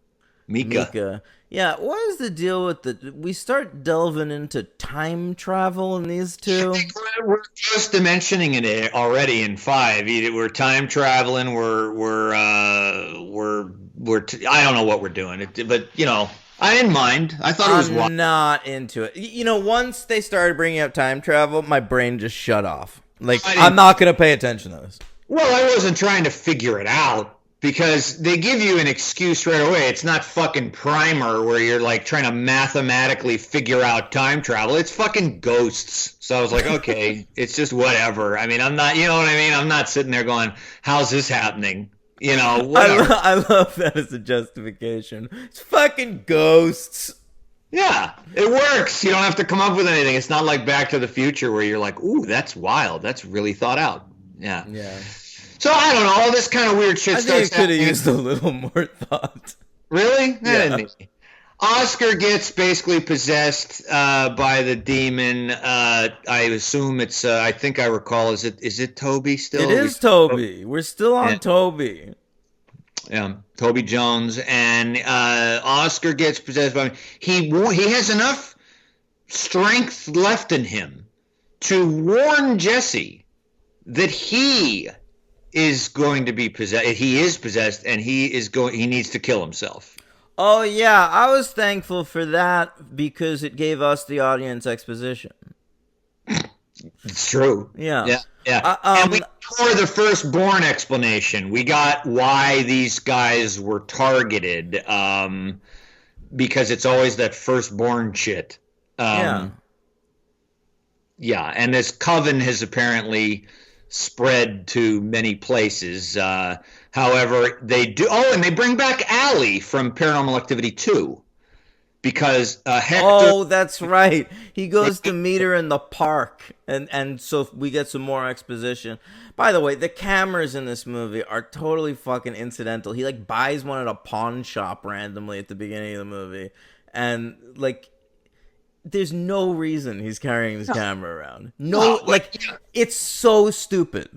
Yeah, what is the deal with we start delving into time travel in these two?
We're just mentioning it already in 5. We're time traveling. We're I don't know what we're doing, but you know. I didn't mind. I thought it was wild.
I'm not into it. You know, once they started bringing up time travel, my brain just shut off. Like, I'm not going to pay attention to this.
Well, I wasn't trying to figure it out because they give you an excuse right away. It's not fucking Primer where you're like trying to mathematically figure out time travel. It's fucking ghosts. So I was like, okay, it's just whatever. I mean, I'm not, you know what I mean? I'm not sitting there going, how's this happening? You know, whatever.
I love that as a justification. It's fucking ghosts.
Yeah, it works. You don't have to come up with anything. It's not like Back to the Future where you're like, ooh, that's wild. That's really thought out. Yeah. So I don't know. All this kind of weird shit
I think it could have used a little more thought.
Really?
Yeah.
Oscar gets basically possessed by the demon. I assume it's. I think I recall. Is it Toby still?
It is Toby. We're still on Toby.
Yeah, Toby Jones, and Oscar gets possessed by him. He has enough strength left in him to warn Jesse that he is going to be possessed. He is possessed, and he needs to kill himself.
Oh, yeah, I was thankful for that because it gave us, the audience, exposition.
It's true.
Yeah.
And we for the firstborn explanation. We got why these guys were targeted because it's always that firstborn shit. Yeah, and this coven has apparently spread to many places. However, they do. Oh, and they bring back Allie from Paranormal Activity 2 because Hector.
Oh, that's right. He goes to meet her in the park, and so we get some more exposition. By the way, the cameras in this movie are totally fucking incidental. He like buys one at a pawn shop randomly at the beginning of the movie, and like. There's no reason he's carrying this camera around. No, like, it's so stupid.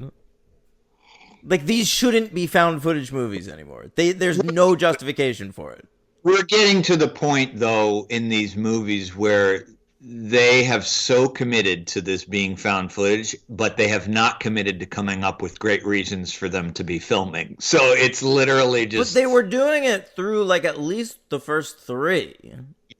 Like, these shouldn't be found footage movies anymore. There's no justification for it.
We're getting to the point, though, in these movies where they have so committed to this being found footage, but they have not committed to coming up with great reasons for them to be filming. So it's literally just.
But they were doing it through, like, at least the first three.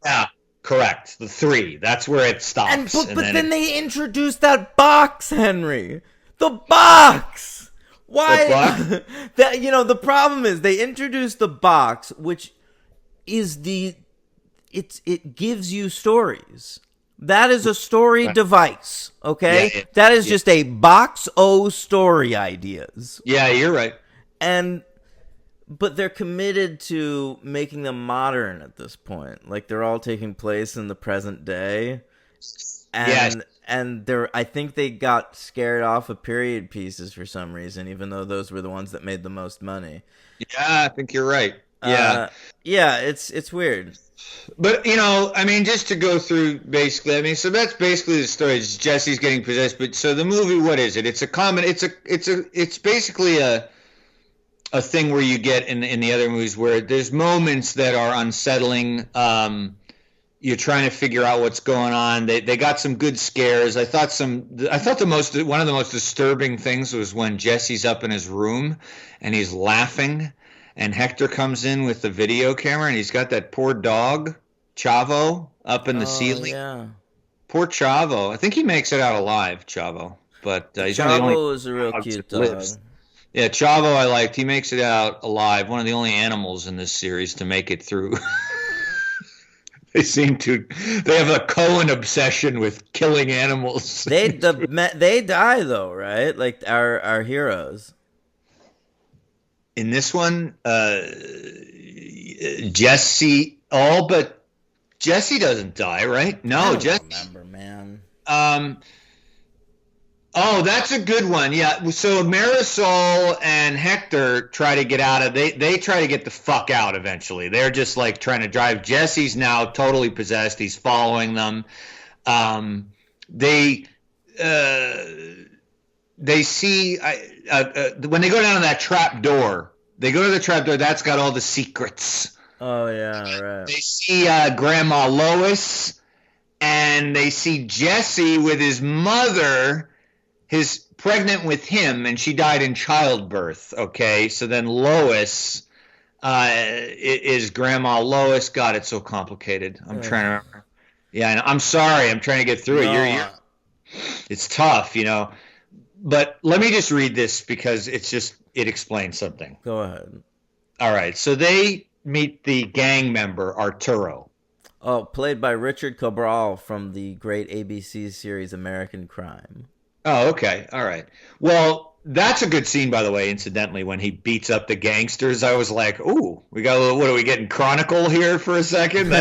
Yeah, correct. The three. That's where it stops.
But then they introduced that box, Henry. The box! Why?
The
box? The problem is they introduced the box, which is it gives you stories. That is a story device, okay?
Yeah,
that is just a box o story ideas.
Yeah, you're right.
But they're committed to making them modern at this point. Like, they're all taking place in the present day. And I think they got scared off of period pieces for some reason, even though those were the ones that made the most money.
Yeah, I think you're right. Yeah.
It's weird.
But, I mean, just to go through basically, so that's basically the story. It's Jesse's getting possessed. But so the movie, what is it? It's a common. It's basically a thing where you get in the other movies where there's moments that are unsettling. You're trying to figure out what's going on. They got some good scares. I thought one of the most disturbing things was when Jesse's up in his room and he's laughing. And Hector comes in with the video camera, and he's got that poor dog, Chavo, up in the ceiling.
Yeah.
Poor Chavo. I think he makes it out alive, Chavo. But he's one of the only
is a real cute dog. Lives.
Yeah, Chavo I liked. He makes it out alive. One of the only animals in this series to make it through. They have a Cohen obsession with killing animals.
They die, though, right? Like our heroes.
In this one, Jesse, all but Jesse doesn't die, right? No,
I don't
Jesse.
Remember, man.
Oh, that's a good one. Yeah. So Marisol and Hector try to get out of. They try to get the fuck out eventually. They're just like trying to drive. Jesse's now totally possessed. He's following them. They see when they go down to that trap door. They go to the trap door. That's got all the secrets.
Oh yeah, right.
They see Grandma Lois, and they see Jesse with his mother, his pregnant with him, and she died in childbirth. Okay, so then Lois is Grandma Lois. God, it's so complicated. I'm trying to remember. Yeah, I'm sorry. I'm trying to get through it. It's tough, But let me just read this because it explains something.
Go ahead.
All right. So they meet the gang member, Arturo.
Oh, played by Richard Cabral from the great ABC series American Crime.
Oh, okay. All right. Well, that's a good scene, by the way, incidentally, when he beats up the gangsters. I was like, ooh, we got a little, what are we getting, Chronicle here for a second?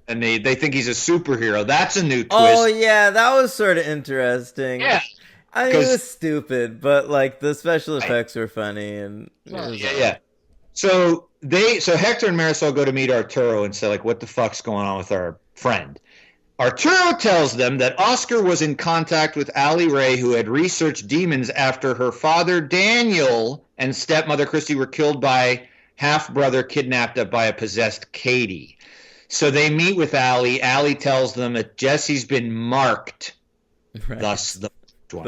And they think he's a superhero. That's a new twist.
Oh, yeah. That was sort of interesting.
Yeah.
I mean, it was stupid, but like the special effects were funny and
yeah. So Hector and Marisol go to meet Arturo and say, like, what the fuck's going on with our friend? Arturo tells them that Oscar was in contact with Allie Ray, who had researched demons after her father Daniel and stepmother Christy were killed by half-brother kidnapped by a possessed Katie. So they meet with Allie. Allie tells them that Jesse's been marked,
right.
Thus the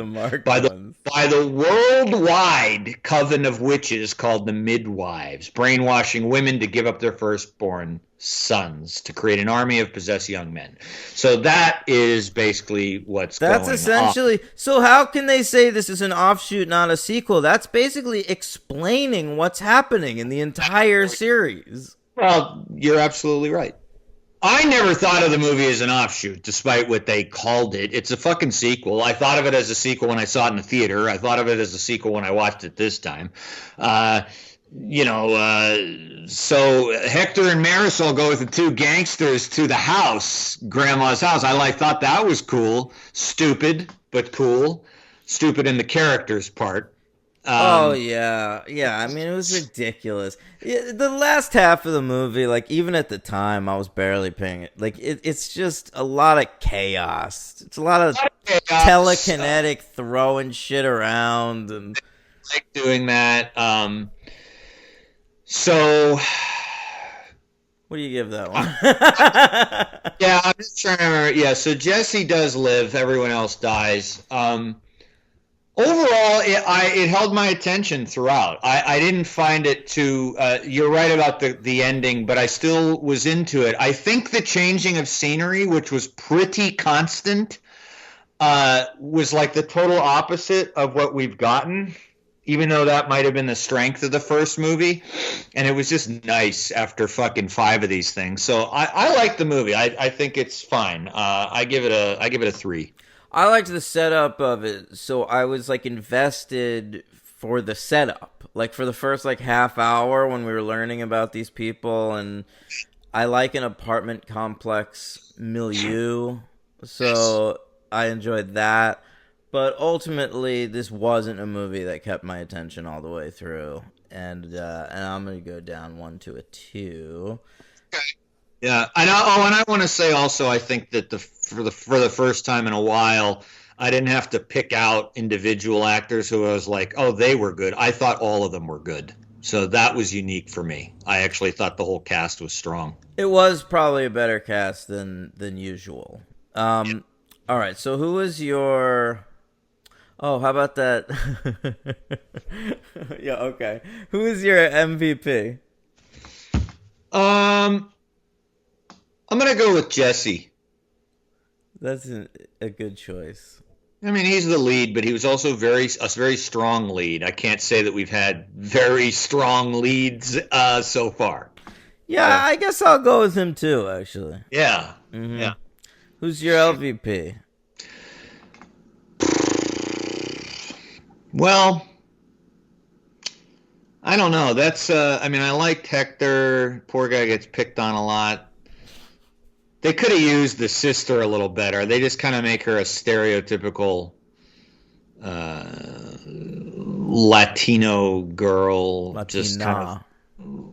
marked
by
ones.
by the worldwide coven of witches called the Midwives, brainwashing women to give up their firstborn sons to create an army of possessed young men. So that is basically what's going on.
That's essentially. So how can they say this is an offshoot, not a sequel? That's basically explaining what's happening in the entire series.
Well, you're absolutely right. I never thought of the movie as an offshoot, despite what they called it. It's a fucking sequel. I thought of it as a sequel when I saw it in the theater. I thought of it as a sequel when I watched it this time. So Hector and Marisol go with the two gangsters to the house, Grandma's house. I thought that was cool. Stupid, but cool. Stupid in the characters part.
Yeah. I mean, it was ridiculous. The last half of the movie, like, even at the time, I was barely paying it. Like, it's just a lot of chaos. It's a lot of telekinetic throwing shit around, and
like doing that. So
What do you give that one?
yeah, I'm just trying to remember. Yeah, so Jesse does live. Everyone else dies. Overall, it held my attention throughout. I didn't find it too. You're right about the ending, but I still was into it. I think the changing of scenery, which was pretty constant, was like the total opposite of what we've gotten. Even though that might have been the strength of the first movie, and it was just nice after fucking 5 of these things. So I like the movie. I think it's fine. I give it a 3.
I liked the setup of it, so I was like invested for the setup. Like for the first like half hour when we were learning about these people, and I like an apartment complex milieu, so I enjoyed that. But ultimately, this wasn't a movie that kept my attention all the way through, and I'm gonna go down 1 to a 2.
Yeah, and I want to say also, I think that for the first time in a while, I didn't have to pick out individual actors who I was like, oh, they were good. I thought all of them were good, so that was unique for me. I actually thought the whole cast was strong.
It was probably a better cast than usual. All right, so who is your? Oh, how about that? Yeah, okay. Who is your MVP?
I'm gonna go with Jesse.
That's a good choice.
I mean, he's the lead, but he was also a very strong lead. I can't say that we've had very strong leads so far.
Yeah, I guess I'll go with him too, actually.
Yeah.
Mm-hmm.
Yeah.
Who's your LVP?
Well, I don't know. That's I mean, I liked Hector. Poor guy gets picked on a lot. They could have used the sister a little better. They just kind of make her a stereotypical Latino girl, just kind of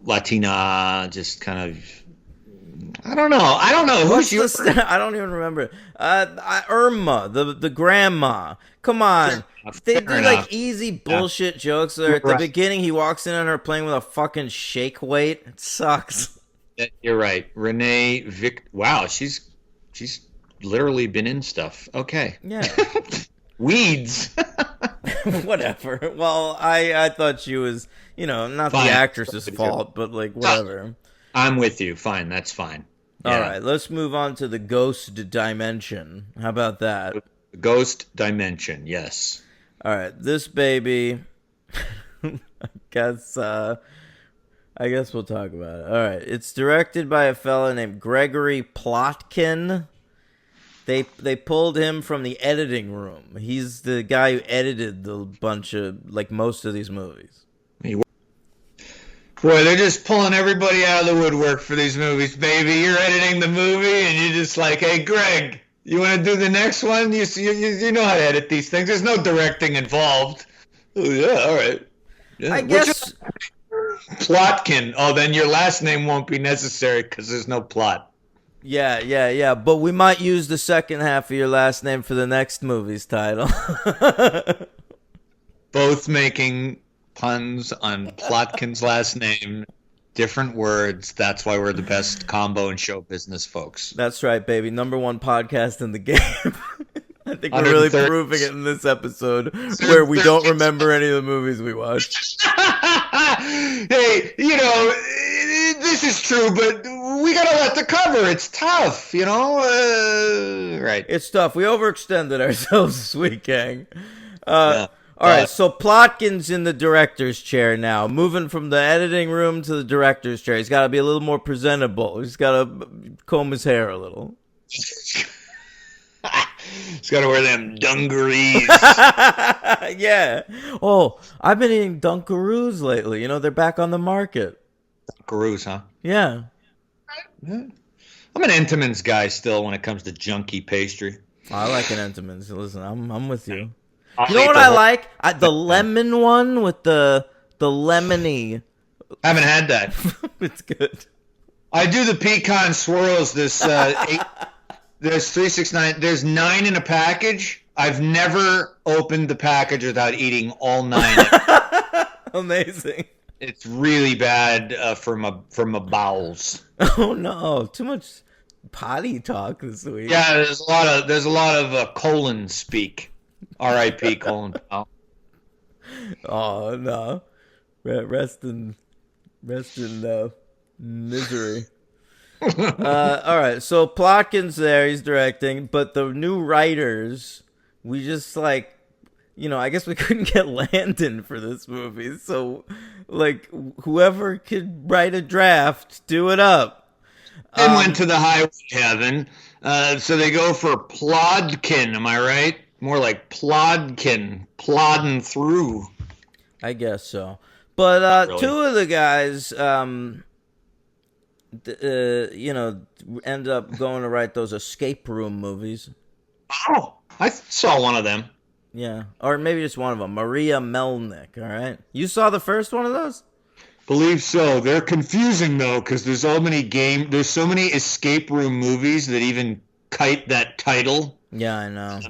Latina, just kind of. I don't know. Who's your?
I don't even remember. Irma, the grandma. Come on. They do like easy bullshit jokes there. At the beginning, he walks in on her playing with a fucking shake weight. It sucks.
You're right. Renee Vic. Wow, she's literally been in stuff. Okay.
Yeah.
Weeds.
Whatever. Well, I thought she was, not fine. The actress's fault, but like whatever.
I'm with you. Fine, that's fine.
Yeah. All right, let's move on to the ghost dimension. How about that?
Ghost dimension, yes.
All right, this baby. I guess we'll talk about it. All right, it's directed by a fella named Gregory Plotkin. They pulled him from the editing room. He's the guy who edited the bunch of most of these movies.
Boy, they're just pulling everybody out of the woodwork for these movies, baby. You're editing the movie, and you're just like, hey, Greg, you want to do the next one? You know how to edit these things. There's no directing involved. Oh, yeah, all right. Yeah.
I guess...
Plotkin. Oh, then your last name won't be necessary because there's no plot.
Yeah. But we might use the second half of your last name for the next movie's title.
Both making puns on Plotkin's last name, different words. That's why we're the best combo in show business, folks.
That's right, baby. #1 podcast in the game. I think we're really proving it in this episode where we don't remember any of the movies we watched.
Hey, this is true, but we gotta let the cover. It's tough, right.
It's tough. We overextended ourselves this week, gang.
Yeah.
All right, so Plotkin's in the director's chair now, moving from the editing room to the director's chair. He's got to be a little more presentable. He's got to comb his hair a little.
He's got to wear them dungarees.
Yeah. Oh, I've been eating Dunkaroos lately. They're back on the market.
Dunkaroos, huh?
Yeah.
I'm an Entenmann's guy still when it comes to junky pastry.
I like an Entenmann's. Listen, I'm with you. You know what I like? The lemon one with the lemony.
I haven't had that.
It's good.
I do the pecan swirls. There's 369. There's 9 in a package. I've never opened the package without eating all 9.
Amazing.
It's really bad for my bowels.
Oh no, too much potty talk this week.
Yeah, there's a lot of colon speak. R.I.P. colon Powell.
Oh no, rest in misery. All right, so Plotkin's there, he's directing, but the new writers, we just like, I guess we couldn't get Landon for this movie, so like whoever could write a draft, do it up.
They went to the highway heaven, so they go for Plodkin. Am I right? More like Plodkin, plodding through.
I guess so. But
Really?
two of the guys, end up going to write those escape room movies.
Oh, I saw one of them.
Yeah, or maybe just one of them. Maria Melnick. All right, you saw the first one of those?
Believe so. They're confusing though, because there's so many escape room movies that even kite that title.
Yeah, I know.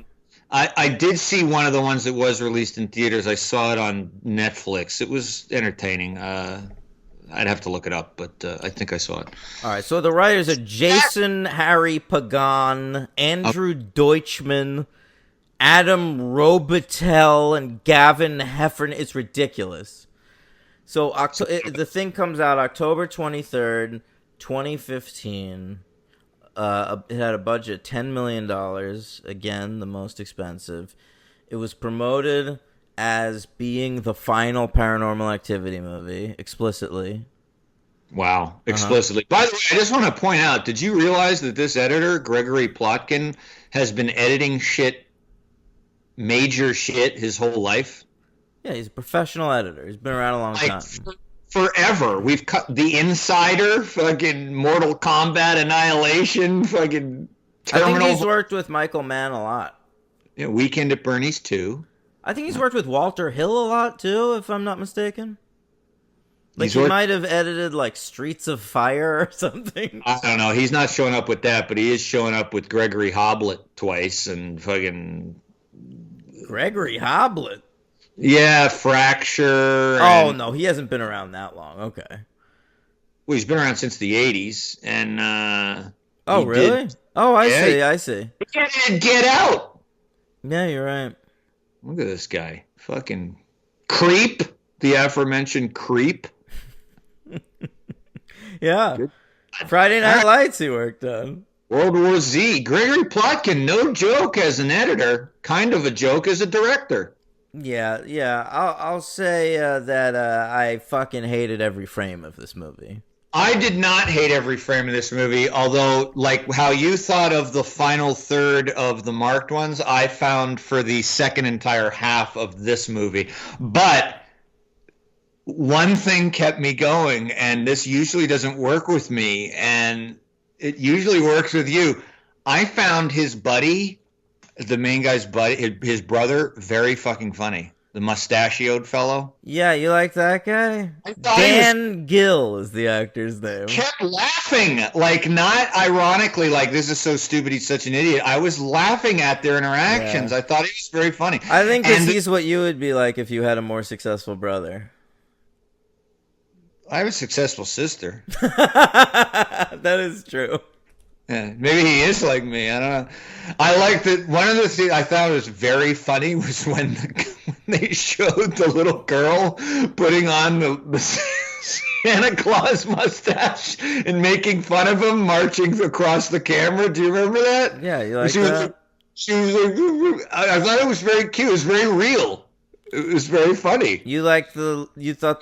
I did see one of the ones that was released in theaters. I saw it on Netflix. It was entertaining. I'd have to look it up, but I think I saw it.
All right, so the writers are Jason Harry Pagan, Andrew Deutschman, Adam Robitel, and Gavin Heffernan. It's ridiculous. So the thing comes out October 23rd, 2015. It had a budget of $10 million. Again, the most expensive. It was promoted as being the final Paranormal Activity movie, explicitly.
Wow, explicitly. By the way, I just want to point out, did you realize that this editor, Gregory Plotkin, has been editing major shit his whole life?
Yeah, he's a professional editor. He's been around a long time.
Forever. We've cut The Insider, fucking Mortal Kombat Annihilation, fucking Terminal.
I think he's worked with Michael Mann a lot.
Yeah, Weekend at Bernie's too.
I think he's worked with Walter Hill a lot too, if I'm not mistaken. Like he might have edited like Streets of Fire or something.
I don't know. He's not showing up with that, but he is showing up with Gregory Hoblet twice and fucking
Gregory Hoblet.
Yeah, Fracture.
Oh no, he hasn't been around that long. Okay.
Well, he's been around since the '80s, and
oh really? I see.
He Get Out.
Yeah, you're right.
Look at this guy, fucking creep. The aforementioned creep.
Yeah. Good. Friday Night Lights he worked on.
World War Z. Gregory Plotkin, no joke as an editor, kind of a joke as a director.
Yeah. I'll say that I fucking hated every frame of this movie.
I did not hate every frame of this movie, although, like how you thought of the final third of the marked ones, I found for the second entire half of this movie. But one thing kept me going, and this usually doesn't work with me, and it usually works with you. I found his buddy, the main guy's buddy, his brother, very fucking funny. The mustachioed fellow.
Yeah, you like that guy? Dan Gill is the actor's name.
Kept laughing, like not ironically, like this is so stupid, he's such an idiot. I was laughing at their interactions. Yeah. I thought he was very funny.
I think he's what you would be like if you had a more successful brother.
I have a successful sister.
That is true.
Yeah, maybe he is like me. I don't know. I like that. One of the things I thought was very funny was when they showed the little girl putting on the Santa Claus mustache and making fun of him marching across the camera. Do you remember that?
Yeah, you like that?
She was like, I thought it was very cute. It was very real. It was very funny.
You thought the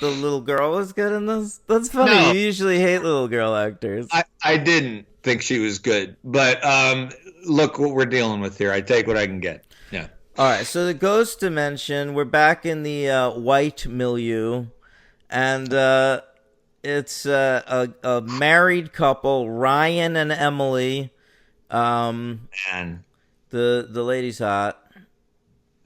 little girl was good in this? That's funny. No. You usually hate little girl actors.
I didn't think she was good, but look what we're dealing with here. I take what I can get. Yeah.
All right. So the ghost dimension. We're back in the white milieu, and it's a married couple, Ryan and Emily.
Man,
the lady's hot.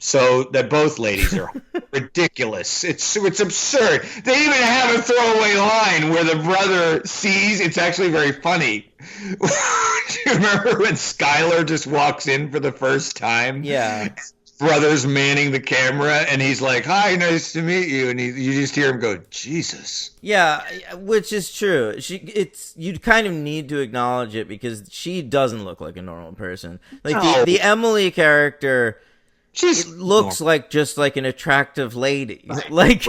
So that both ladies are ridiculous. It's absurd. They even have a throwaway line where the brother sees. It's actually very funny. Do you remember when Skylar just walks in for the first time?
Yeah.
brother's manning the camera, and he's like, "Hi, nice to meet you," and you just hear him go, "Jesus."
Yeah, which is true. You kind of need to acknowledge it because she doesn't look like a normal person. Like
No,
the Emily character,
she's
it looks like just like an attractive lady. Like,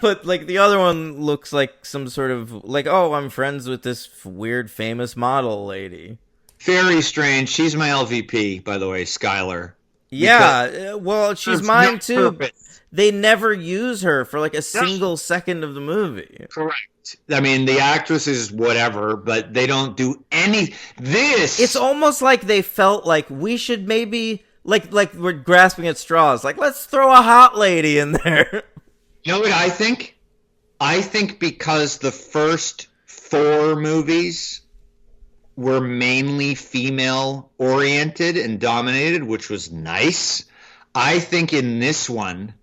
but like the other one looks like some sort of like, oh, I'm friends with this weird famous model lady.
very strange. She's my LVP, by the way, Skylar.
Yeah, well, she's mine
no
too.
purpose.
They never use her for like a single second of the movie.
Correct. I mean, the actress is whatever, but they don't do any.
It's almost like they felt like we should maybe like we're grasping at straws. Like, let's throw a hot lady in there.
You know what I think? I think because the first 4 movies were mainly female oriented and dominated, which was nice. I think in this one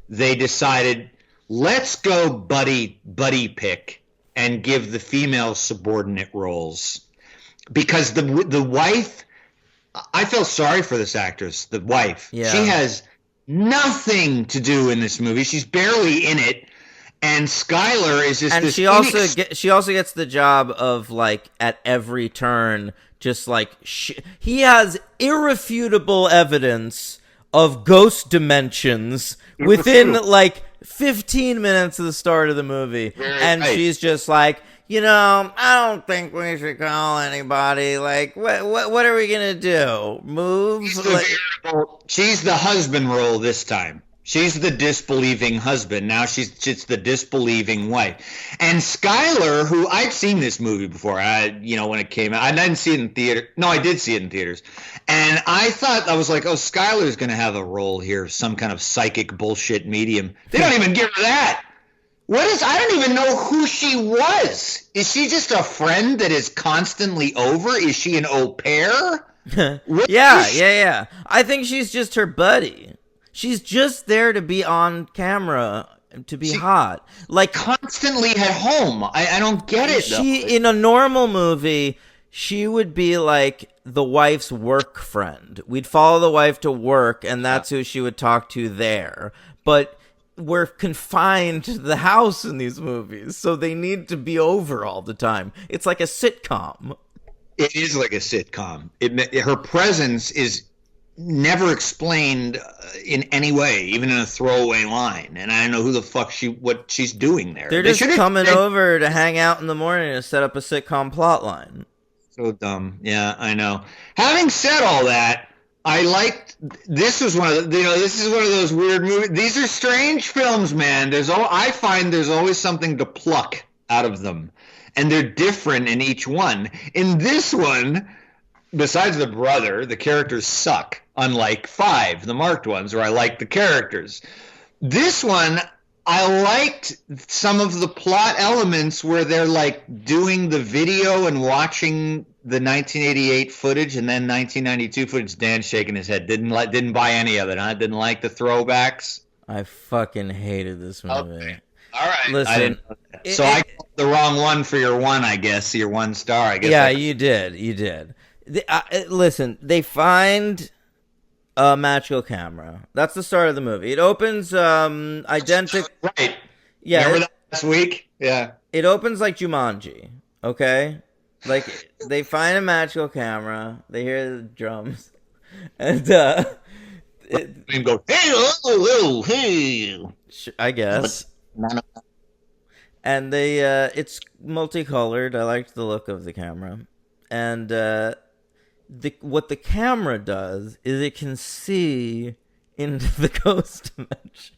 they decided, let's go buddy pick and give the female subordinate roles, because the wife, I feel sorry for this actress, the wife.
Yeah.
She has nothing to do in this movie. She's barely in it. And Skylar is just
and
this
she also gets the job of like at every turn just like he has irrefutable evidence of ghost dimensions within like 15 minutes of the start of the movie. And she's just like, I don't think we should call anybody. Like, what are we gonna do? Move?
She's the husband role this time. She's the disbelieving husband. Now she's the disbelieving wife. And Skylar, who I'd seen this movie before, when it came out. I didn't see it in theater. No, I did see it in theaters. And I was like, oh, Skylar's going to have a role here, some kind of psychic bullshit medium. They don't even give her that. I don't even know who she was. Is she just a friend that is constantly over? Is she an au pair?
Yeah. I think she's just her buddy. She's just there to be on camera, to be hot. Like
constantly at home. I don't get it, though.
In a normal movie, she would be like the wife's work friend. We'd follow the wife to work, and that's who she would talk to there. But we're confined to the house in these movies, so they need to be over all the time. It's like a sitcom.
It is like a sitcom. Her presence is never explained in any way, even in a throwaway line, and I don't know who the fuck what she's doing there.
They're just coming over to hang out in the morning to set up a sitcom plot line.
So dumb. Yeah, I know. Having said all that, I liked. This was one of this is one of those weird movies. These are strange films, man. I find there's always something to pluck out of them, and they're different in each one. In this one, besides the brother, the characters suck. Unlike 5, the marked ones, where I like the characters. This one, I liked some of the plot elements where they're like doing the video and watching the 1988 footage and then 1992 footage. Dan's shaking his head. Didn't buy any of it, huh? Didn't like the throwbacks.
I fucking hated this movie.
Okay. All right.
Listen,
I called the wrong one for your one, I guess. Your 1 star, I guess.
Yeah, you did. Listen, they find a magical camera. That's the start of the movie. It opens identical.
Right.
Yeah.
Remember that last week? Yeah.
It opens like Jumanji. Okay. Like they find a magical camera. They hear the drums, and
and go, hey, oh, hey.
I guess. And they it's multicolored. I liked the look of the camera, and what the camera does is it can see into the ghost dimension.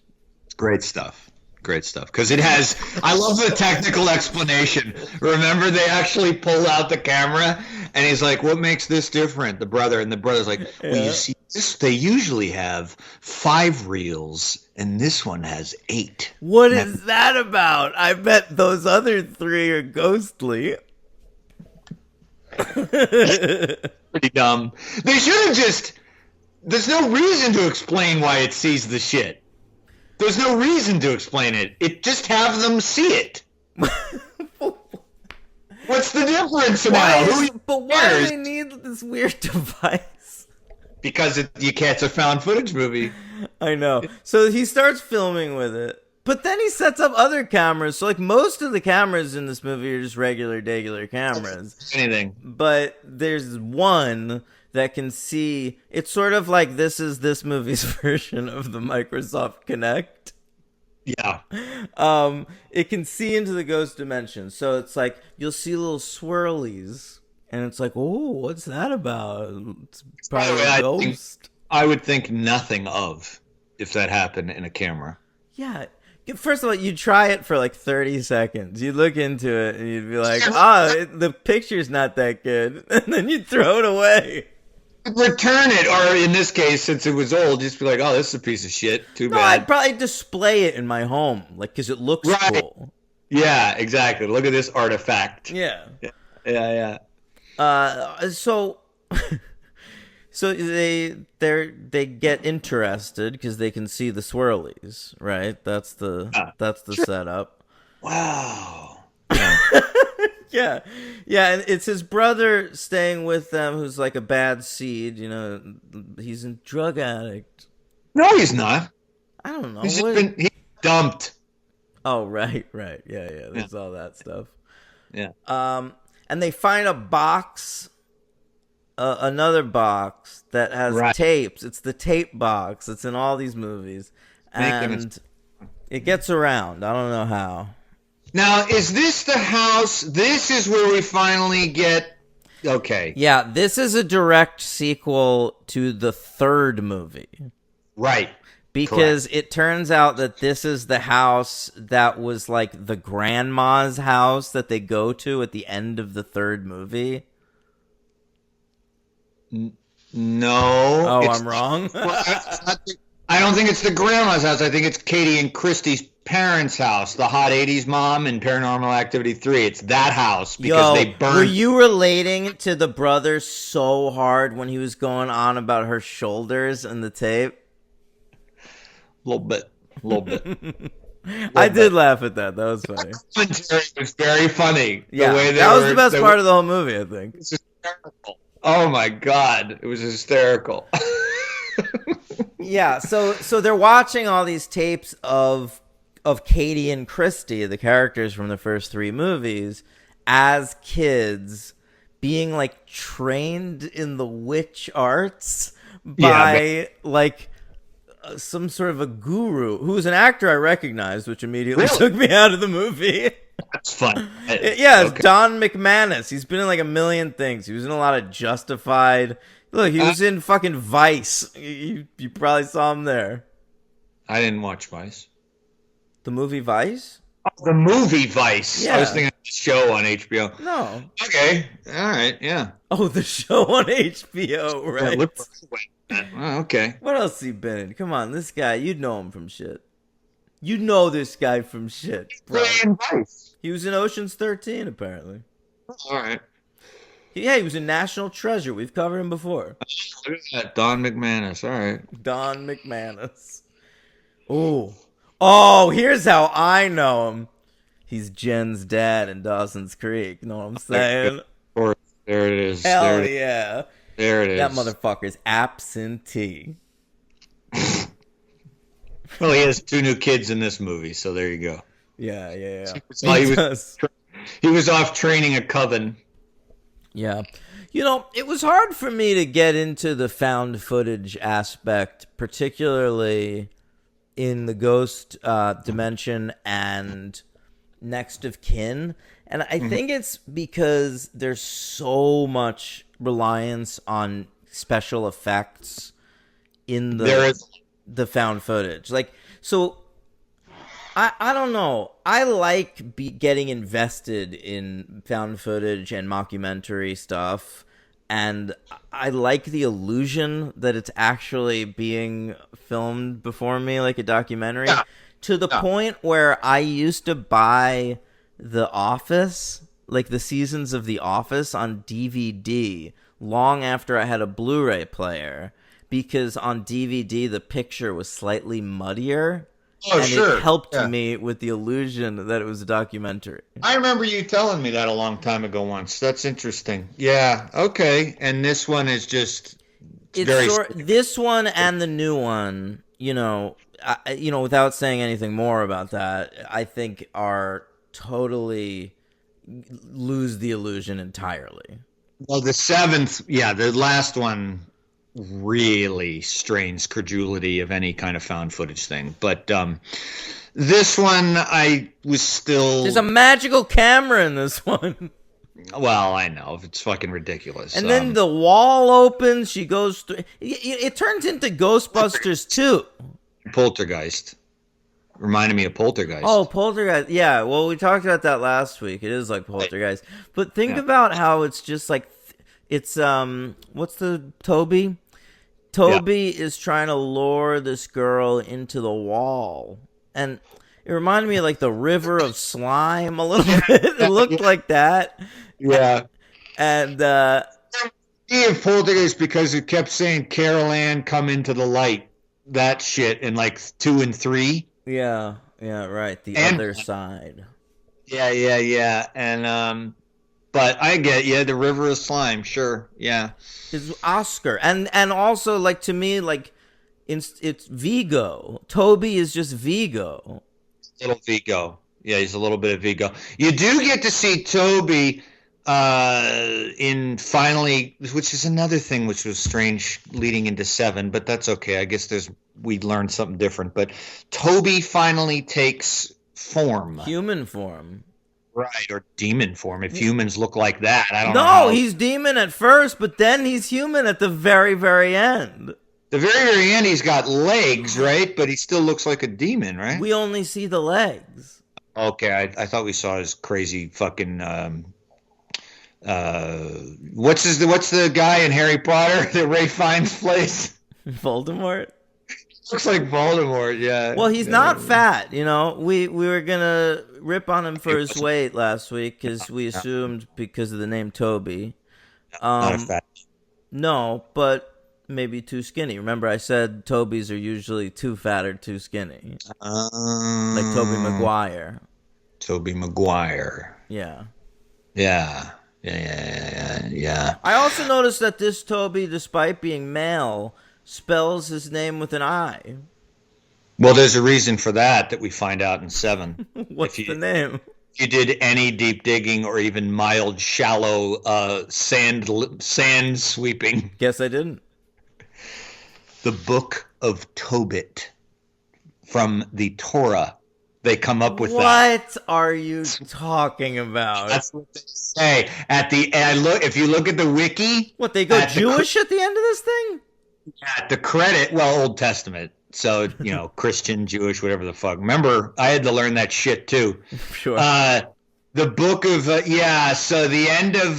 Great stuff. Because it has, I love the technical explanation. Remember, they actually pull out the camera, and he's like, what makes this different? The brother's like, well, you see, they usually have 5 reels, and this one has 8.
What is that about? I bet those other 3 are ghostly.
Pretty dumb. They should have there's no reason to explain why it sees the shit. There's no reason to explain it. Just have them see it. What's the difference now?
But why do they need this weird device?
because you can't. It's a found footage movie.
I know. So he starts filming with it. But then he sets up other cameras. So, like, most of the cameras in this movie are just regular cameras.
Anything.
But there's one that can see. It's sort of like this movie's version of the Microsoft Kinect.
Yeah.
It can see into the ghost dimension. So it's like you'll see little swirlies. And it's like, oh, what's that about? It's probably a ghost.
I would think nothing of if that happened in a camera.
Yeah. First of all, you try it for like 30 seconds. You look into it and you'd be like, the picture's not that good. And then you'd throw it away.
Return it, or in this case, since it was old, just be like, oh, this is a piece of shit. Too bad.
I'd probably display it in my home, like, because it looks cool.
Yeah, exactly. Look at this artifact.
Yeah.
Yeah.
So... So they get interested because they can see the swirlies, right? That's the setup.
Wow.
Yeah, and it's his brother staying with them, who's like a bad seed. You know, he's a drug addict.
No, he's not.
I don't know.
He's dumped.
Oh, right. Yeah. There's all that stuff.
Yeah.
And they find a box. Another box that has tapes. It's the tape box. It's in all these movies. And it gets around. I don't know how.
Now, is this the house? This is where we finally get... Okay.
Yeah, this is a direct sequel to the third movie.
Right.
Because it turns out that this is the house that was like the grandma's house that they go to at the end of the third movie.
No.
Oh, I'm wrong?
I don't think it's the grandma's house. I think it's Katie and Christy's parents' house, the hot 80s mom in Paranormal Activity 3. It's that house because they burned...
Were you relating to the brother so hard when he was going on about her shoulders in the tape?
A little bit.
I did laugh at that. That was funny.
It was very funny.
Yeah, that was the best part of the whole movie, I think.
It's hysterical. Oh my God, it was hysterical.
Yeah, so they're watching all these tapes of Katie and Christy, the characters from the first three movies, as kids, being like trained in the witch arts by some sort of a guru who's an actor I recognized, which immediately took me out of the movie.
That's fun.
Yeah, it's Don McManus. He's been in like a million things. He was in a lot of Justified. Look, he was in fucking Vice. You probably saw him there.
I didn't watch Vice.
The movie Vice?
Oh, the movie Vice.
Yeah.
I was thinking of the show on HBO.
No.
Okay. All right. Yeah.
Oh, the show on HBO, right?
Oh, okay.
What else has he been in? Come on, this guy, you'd know him from shit. You know this guy from shit, bro. He was in Ocean's 13, apparently.
All right.
Yeah, he was in National Treasure. We've covered him before.
Look at that. Don McManus. All right.
Don McManus. Oh, here's how I know him. He's Jen's dad in Dawson's Creek. You know what I'm saying?
There it is.
Hell yeah.
There it is.
That motherfucker's absentee.
Well, he has two new kids in this movie, so there you go.
Yeah.
He was off training a coven.
Yeah. You know, it was hard for me to get into the found footage aspect, particularly in the ghost dimension and next of kin. And I think it's because there's so much reliance on special effects in the found footage. Like, so I don't know. I like getting invested in found footage and mockumentary stuff, and I like the illusion that it's actually being filmed before me like a documentary, to the point where I used to buy The Office, like the seasons of The Office, on DVD long after I had a Blu-ray player, because on DVD the picture was slightly muddier.
Oh,
and
sure.
It helped me with the illusion that it was a documentary.
I remember you telling me that a long time ago once. That's interesting. Yeah, okay. And this one is just
It's
very
this one and the new one, without saying anything more about that, I think are totally lose the illusion entirely.
well. The seventh, yeah, the last one really strains credulity of any kind of found footage thing. But this one, I was still.
There's a magical camera in this one.
Well, I know it's fucking ridiculous.
And then the wall opens. She goes through. It turns into Ghostbusters too.
Poltergeist reminded me of Poltergeist.
Oh, Poltergeist. Yeah. Well, we talked about that last week. It is like Poltergeist. But think about how it's just like it's what's the Toby? Toby is trying to lure this girl into the wall, and it reminded me of like the river of slime a little bit. It looked like that.
Yeah.
And
He of Poltergeist because it kept saying Carol Ann come into the light. That shit in like 2 and 3.
yeah, right. The other side.
Yeah. And but I get the river of slime, sure. Yeah.
Is Oscar. And also like to me like it's Vigo. Toby is just Vigo.
Little Vigo. Yeah, he's a little bit of Vigo. You do get to see Toby in finally, which is another thing which was strange leading into 7, but that's okay. I guess we learned something different. But Toby finally takes form.
Human form.
Right, or demon form. If humans look like that, I don't know.
No, he's demon at first, but then he's human at the very, very end.
The very, very end, he's got legs, right? But he still looks like a demon, right?
We only see the legs.
Okay, I thought we saw his crazy fucking. What's the guy in Harry Potter that Ray Fiennes plays?
Voldemort.
Looks like Voldemort, yeah.
Well, he's not fat, We were gonna rip on him for his weight last week because we assumed because of the name Toby.
Not a fat.
No, but maybe too skinny. Remember, I said Tobys are usually too fat or too skinny, like Tobey Maguire.
Tobey Maguire.
Yeah.
Yeah.
I also noticed that this Toby, despite being male, spells his name with an I.
Well, there's a reason for that we find out in 7.
What's the name?
If you did any deep digging or even mild, shallow sand sweeping.
Guess I didn't.
The Book of Tobit from the Torah. They come up with that.
What are you talking about?
That's what they say at the end. If you look at the wiki,
what, they go Jewish at the end of this thing?
At the credit, well, Old Testament. So Christian, Jewish, whatever the fuck. Remember, I had to learn that shit too.
Sure.
The book of So the end of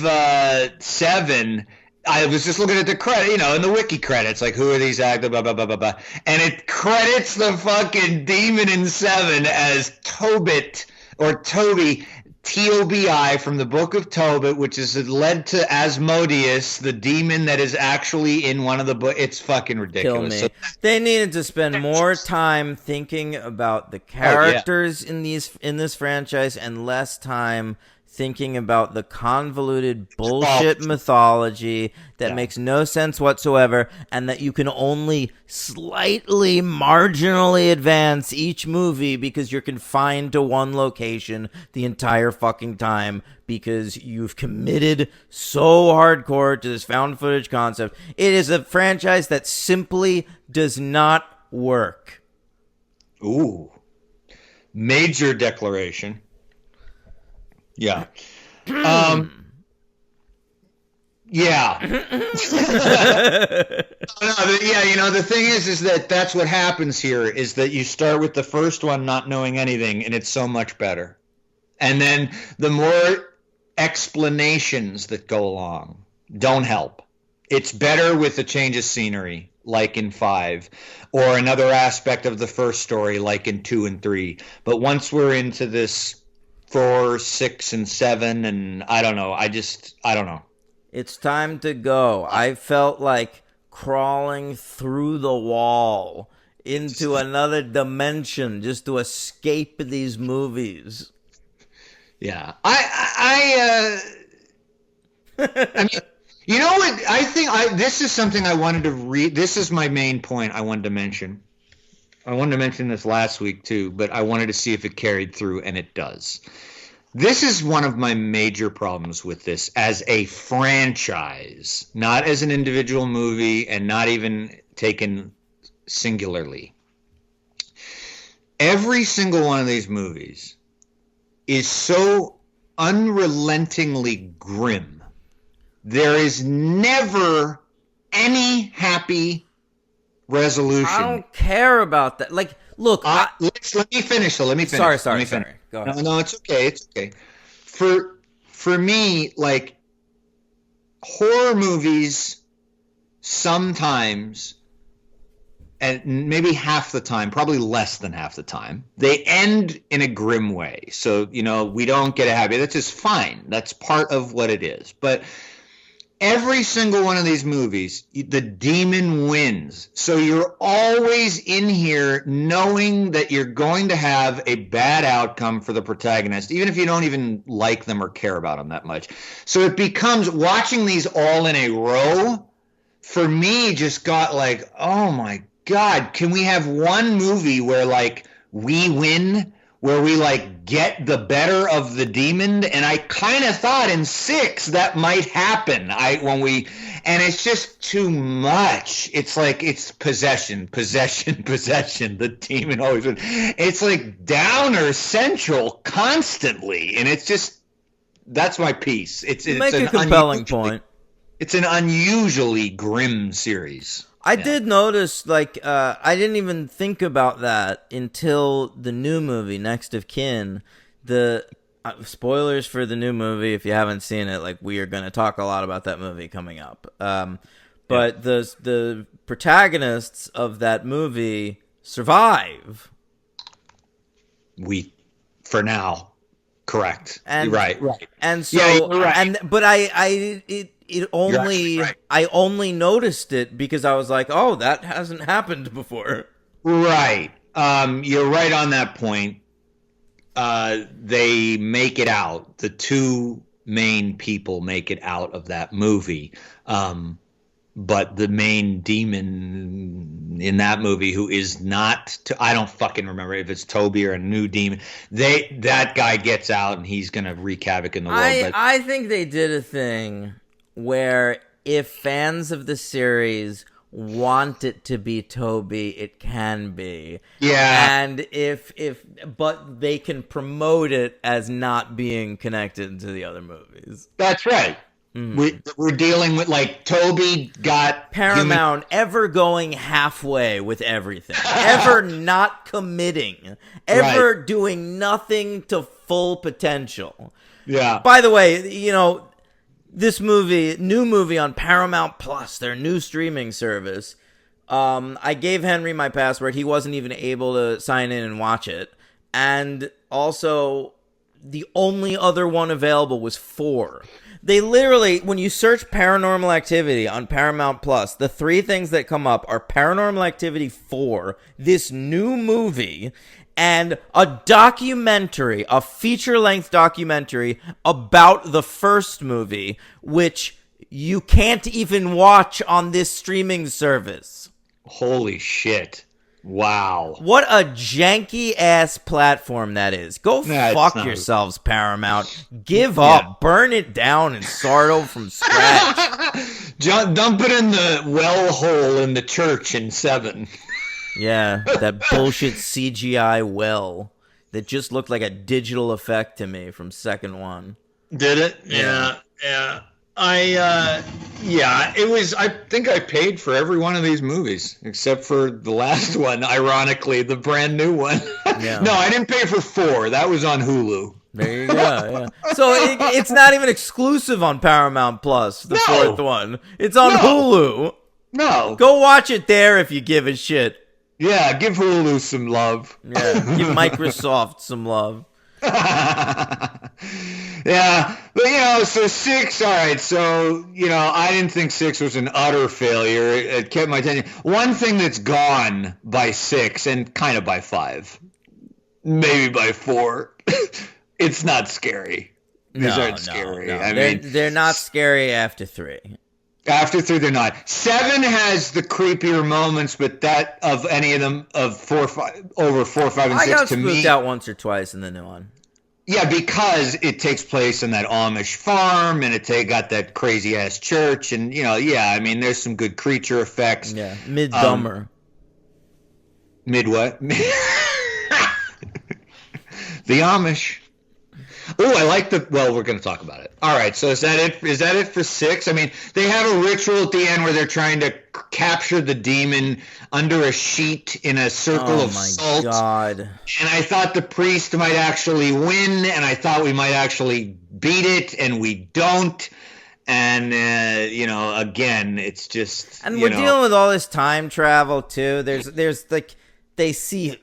7. I was just looking at the credit, in the wiki credits, like who are these actors, blah, blah, blah, blah, blah. And it credits the fucking demon in 7 as Tobit, or Toby, Tobi, from the Book of Tobit, which is led to Asmodeus, the demon that is actually in one of the books. It's fucking ridiculous.
Kill me. They needed to spend more time thinking about the characters in this franchise and less time thinking about the convoluted bullshit mythology that makes no sense whatsoever, and that you can only slightly marginally advance each movie because you're confined to one location the entire fucking time because you've committed so hardcore to this found footage concept. It is a franchise that simply does not work.
Ooh. Major declaration. Yeah. Yeah. The thing is that that's what happens here is that you start with the first one not knowing anything, and it's so much better. And then the more explanations that go along don't help. It's better with a change of scenery, like in 5, or another aspect of the first story, like in 2 and 3. But once we're into this 4, 6, and 7, and I don't know. I don't know.
It's time to go. I felt like crawling through the wall into another dimension just to escape these movies.
Yeah. I mean, You know what? I think this is something I wanted to read. This is my main point I wanted to mention. I wanted to mention this last week too, but I wanted to see if it carried through, and it does. This is one of my major problems with this as a franchise, not as an individual movie and not even taken singularly. Every single one of these movies is so unrelentingly grim. There is never any happy resolution.
I don't care about that. Like, look,
let me finish. Let me finish.
Sorry. Go ahead.
No, it's okay. It's okay. For me, like horror movies, sometimes, and maybe half the time, probably less than half the time, they end in a grim way. So we don't get a happy. That's just fine. That's part of what it is. But every single one of these movies, the demon wins. So you're always in here knowing that you're going to have a bad outcome for the protagonist, even if you don't even like them or care about them that much. So it becomes, watching these all in a row, for me, just got like, oh my God, can we have one movie where like we win? Where we like get the better of the demon, and I kind of thought in 6 that might happen. And it's just too much. It's like it's possession. The demon always wins. It's like downer central constantly, and it's just that's my piece. It's
make a compelling point.
It's an unusually grim series.
I did notice, like, I didn't even think about that until the new movie, Next of Kin. The spoilers for the new movie, if you haven't seen it, like, we are going to talk a lot about that movie coming up. But the protagonists of that movie survive.
For now, correct.
And,
right.
And so,
you're right.
But I only noticed it because I was like, oh, that hasn't happened before.
Right. You're right on that point. They make it out. The two main people make it out of that movie. But the main demon in that movie, who is not, I don't fucking remember if it's Toby or a new demon. That guy gets out and he's gonna wreak havoc in the world.
I think they did a thing where if fans of the series want it to be Toby, it can be.
Yeah.
And but they can promote it as not being connected to the other movies.
That's right. We're dealing with, like, Toby got
Paramount ever going halfway with everything, ever not committing, ever doing nothing to full potential.
Yeah.
By the way, this new movie on Paramount Plus, their new streaming service. I gave Henry my password. He wasn't even able to sign in and watch it. And also, the only other one available was 4. They literally, when you search Paranormal Activity on Paramount Plus, the 3 things that come up are Paranormal Activity 4, this new movie, and a documentary, a feature-length documentary about the first movie, which you can't even watch on this streaming service.
Holy shit. Wow.
What a janky-ass platform that is. Go fuck yourselves, Paramount. Give up. Burn it down and start over from scratch.
Dump it in the well hole in the church in 7.
Yeah, that bullshit CGI well that just looked like a digital effect to me from second one.
Did it? Yeah. It was, I think I paid for every one of these movies, except for the last one, ironically, the brand new one.
Yeah.
No, I didn't pay for 4. That was on Hulu.
There you go, yeah. So it's not even exclusive on Paramount Plus, the 4th one. It's on Hulu.
No.
Go watch it there if you give a shit.
Yeah, give Hulu some love.
Yeah, give Microsoft some love.
Yeah, but so 6, all right, so I didn't think 6 was an utter failure. It kept my attention. One thing that's gone by 6 and kind of by 5, maybe by 4, it's not scary. These aren't scary.
No. They're not scary after 3.
After 3, they're not. 7 has the creepier moments, but that of any of them of 4, 5, over 4, 5, and
I
6
got
to
spooked
me.
out once or twice in the new one.
Yeah, because it takes place in that Amish farm, and got that crazy ass church, and yeah. I mean, there's some good creature effects.
Yeah, mid-dumber.
Mid what? The Amish. Oh, I like the. Well, we're going to talk about it. All right. So is that it? Is that it for 6? I mean, they have a ritual at the end where they're trying to capture the demon under a sheet in a circle of salt.
Oh my god!
And I thought the priest might actually win, and I thought we might actually beat it, and we don't. And again, it's just.
And we're dealing with all this time travel too. There's like they see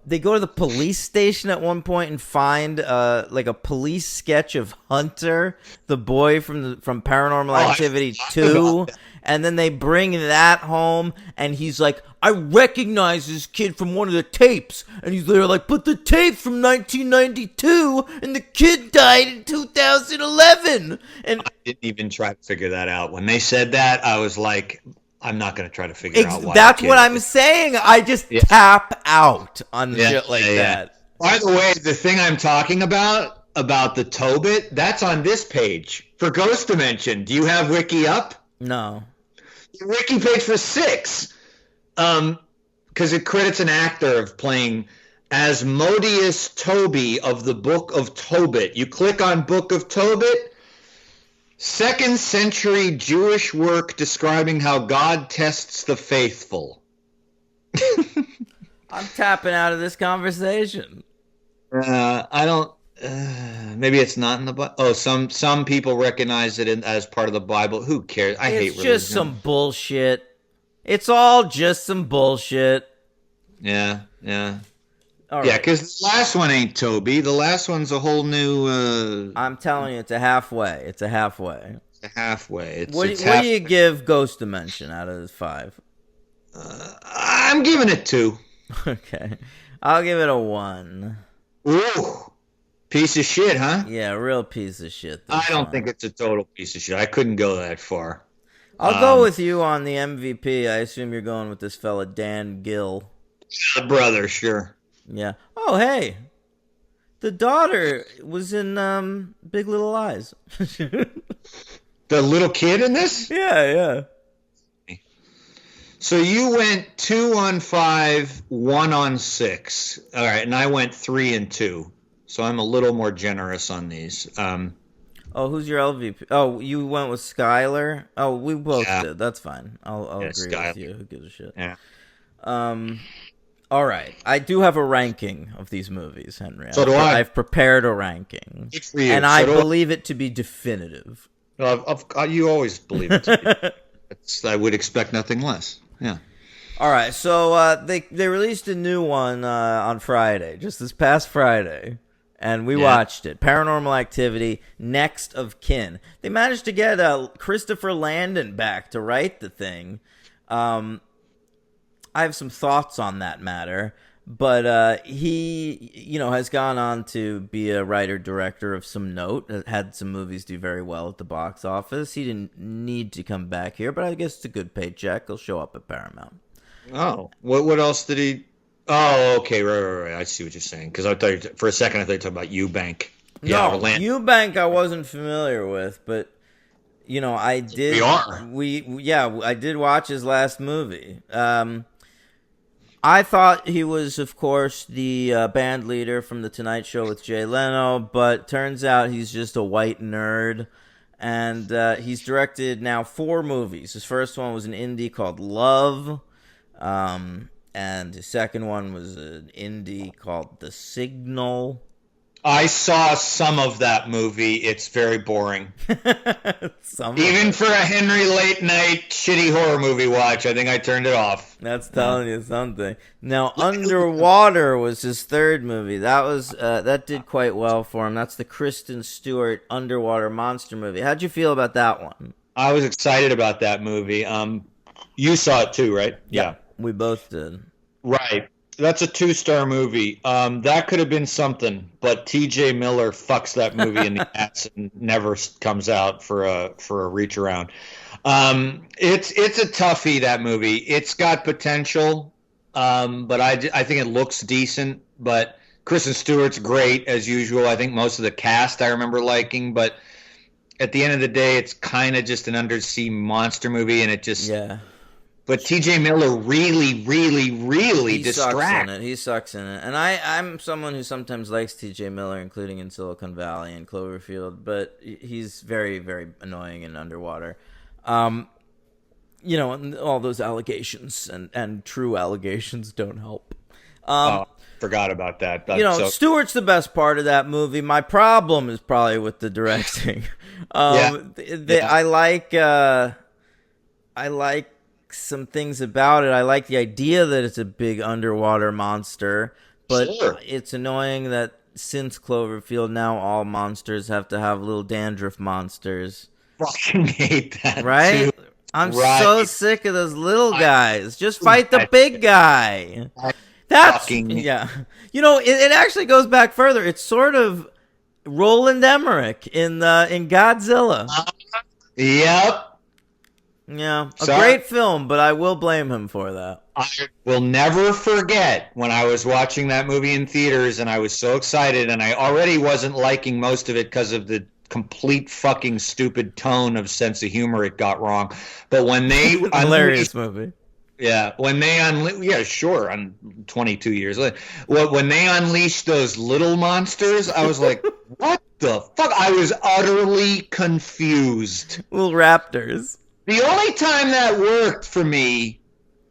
they go to the police station at one point and find like a police sketch of Hunter, the boy from Paranormal Activity 2, and then they bring that home, and he's like, I recognize this kid from one of the tapes, and he's there like, but the tape's from 1992, and the kid died in 2011, and
I didn't even try to figure that out. When they said that, I was like, I'm not going to try to figure out why.
That's what I'm saying. I just tap out on shit like that.
By the way, the thing I'm talking about the Tobit, that's on this page for Ghost Dimension. Do you have Wiki up?
No.
The Wiki page for 6. Because it credits an actor of playing Asmodeus Toby of the Book of Tobit. You click on Book of Tobit. 2nd century Jewish work describing how God tests the faithful.
I'm tapping out of this conversation.
I don't. Maybe it's not in the Bible. Oh, some people recognize it as part of the Bible. Who cares? I hate religion.
It's just some bullshit. It's all just some bullshit.
Yeah.
All
yeah,
right.
because the last one ain't Toby. The last one's a whole new.
I'm telling you, it's a halfway. It's a halfway.
It's a halfway.
What do you give Ghost Dimension out of 5?
I'm giving it 2.
Okay, I'll give it a 1.
Ooh, piece of shit, huh?
Yeah, real piece of shit.
I don't think it's a total piece of shit. I couldn't go that far.
I'll go with you on the MVP. I assume you're going with this fella Dan Gill.
Brother, sure.
Yeah. Oh, hey. The daughter was in Big Little Lies.
The little kid in this?
Yeah.
So you went 2 on 5, 1 on 6. All right, and I went 3 and 2. So I'm a little more generous on these.
Oh, who's your LVP? Oh, you went with Skylar? Oh, we both did. That's fine. I'll agree
Skylar.
with you. Who gives a shit?
Yeah.
All right. I do have a ranking of these movies, Henry.
So do I.
I've prepared a ranking.
Good for you.
And I believe it to be definitive.
You always believe it to be. I would expect nothing less. Yeah.
All right. So they released a new one on Friday, just this past Friday. And we watched it. Paranormal Activity, Next of Kin. They managed to get Christopher Landon back to write the thing. I have some thoughts on that matter, but he, has gone on to be a writer-director of some note. Had some movies do very well at the box office. He didn't need to come back here, but I guess it's a good paycheck. He'll show up at Paramount.
Oh, what else did he? Oh, okay, right. I see what you're saying. Because I thought for a second I thought you were talking about Eubank.
No, Eubank I wasn't familiar with, but I did.
We are.
I did watch his last movie. I thought he was, of course, the band leader from The Tonight Show with Jay Leno, but turns out he's just a white nerd. And he's directed now 4 movies. His first one was an indie called Love. And his second one was an indie called The Signal.
I saw some of that movie. It's very boring. Even for a Henry late night shitty horror movie watch, I think I turned it off.
That's telling you something. Now, Underwater was his third movie. That did quite well for him. That's the Kristen Stewart underwater monster movie. How'd you feel about that one?
I was excited about that movie. You saw it too, right?
Yeah. We both did.
Right. That's a 2-star movie. That could have been something, but T.J. Miller fucks that movie in the ass and never comes out for a reach around. It's a toughie, that movie. It's got potential, but I think it looks decent. But Kristen Stewart's great as usual. I think most of the cast I remember liking, but at the end of the day, it's kind of just an undersea monster movie, and it just.
Yeah.
But T.J. Miller really, really, really distracts.
He sucks in it. And I'm someone who sometimes likes T.J. Miller, including in Silicon Valley and Cloverfield, but he's very, very annoying in Underwater. And all those allegations and true allegations don't help.
Forgot about that.
Stewart's the best part of that movie. My problem is probably with the directing. I like some things about it. I like the idea that it's a big underwater monster, but It's annoying that since Cloverfield, now all monsters have to have little dandruff monsters.
Fucking hate that,
right?
Too.
I'm so sick of those little guys. Just fight the big guy. That's yeah. It actually goes back further. It's sort of Roland Emmerich in Godzilla.
Yep.
Yeah, great film, but I will blame him for that.
I will never forget when I was watching that movie in theaters, and I was so excited, and I already wasn't liking most of it because of the complete fucking stupid tone of sense of humor it got wrong. But when they
hilarious movie.
Yeah, when they sure, on 22 years later. Well, when they unleashed those little monsters, I was like, what the fuck? I was utterly confused.
Little raptors.
The only time that worked for me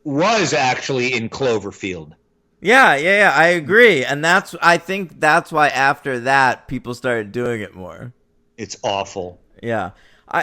was actually in Cloverfield.
Yeah, I agree. And I think that's why after that, people started doing it more.
It's awful.
Yeah,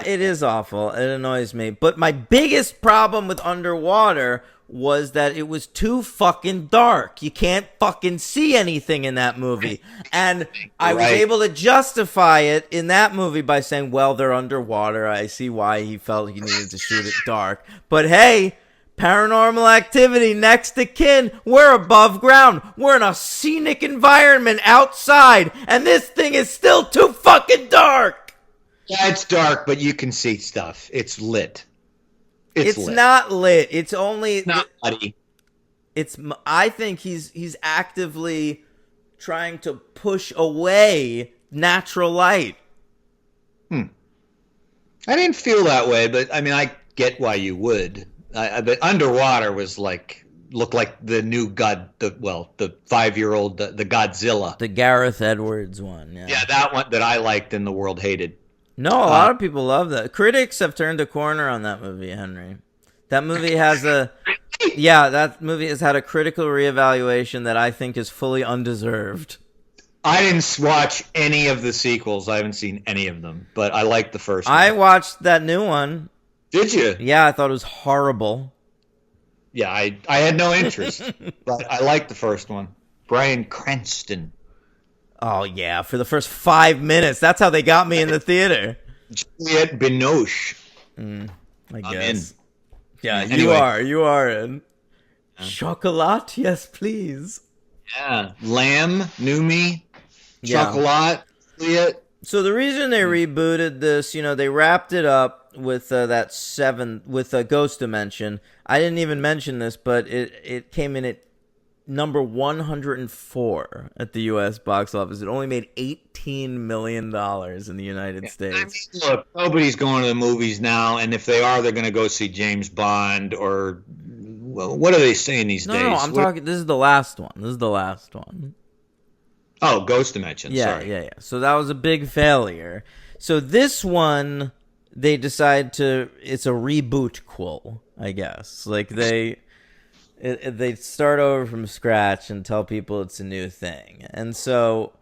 it is awful. It annoys me. But my biggest problem with Underwater was that it was too fucking dark. You can't fucking see anything in that movie. And I was able to justify it in that movie by saying, well, they're underwater. I see why he felt he needed to shoot it dark. But hey, Paranormal Activity, next to kin, we're above ground. We're in a scenic environment outside, and this thing is still too fucking dark.
Yeah, it's dark, but you can see stuff. It's lit.
It's
lit.
Not lit. It's only
not muddy.
I think he's actively trying to push away natural light.
I didn't feel that way, but I mean, I get why you would. But Underwater looked like the new the 5-year-old the Godzilla,
the Gareth Edwards one.
Yeah, that one that I liked and the world hated.
No, a lot of people love that. Critics have turned a corner on that movie, Henry. That movie has that movie has had a critical reevaluation that I think is fully undeserved.
I didn't watch any of the sequels. I haven't seen any of them, but I liked the first one.
I watched that new one.
Did you?
Yeah, I thought it was horrible.
Yeah, I had no interest, but I liked the first one. Bryan Cranston.
Oh, yeah, for the first 5 minutes. That's how they got me in the theater.
Juliette Binoche.
I guess.
I'm in.
Yeah,
anyway.
You are in. Chocolat? Yes, please.
Yeah. Lamb, Numi, Chocolat, Juliette.
So the reason they rebooted this, they wrapped it up with Ghost Dimension. I didn't even mention this, but it came in at number 104 at the U.S. box office. It only made $18 million in the United States.
I mean, look, nobody's going to the movies now, and if they are, they're going to go see James Bond or what are they saying these days?
No, I'm talking. This is the last one.
Oh, Ghost Dimension.
Yeah,
sorry.
Yeah. So that was a big failure. So this one, they decide it's a reboot-quel, I guess. Like they start over from scratch and tell people it's a new thing. And so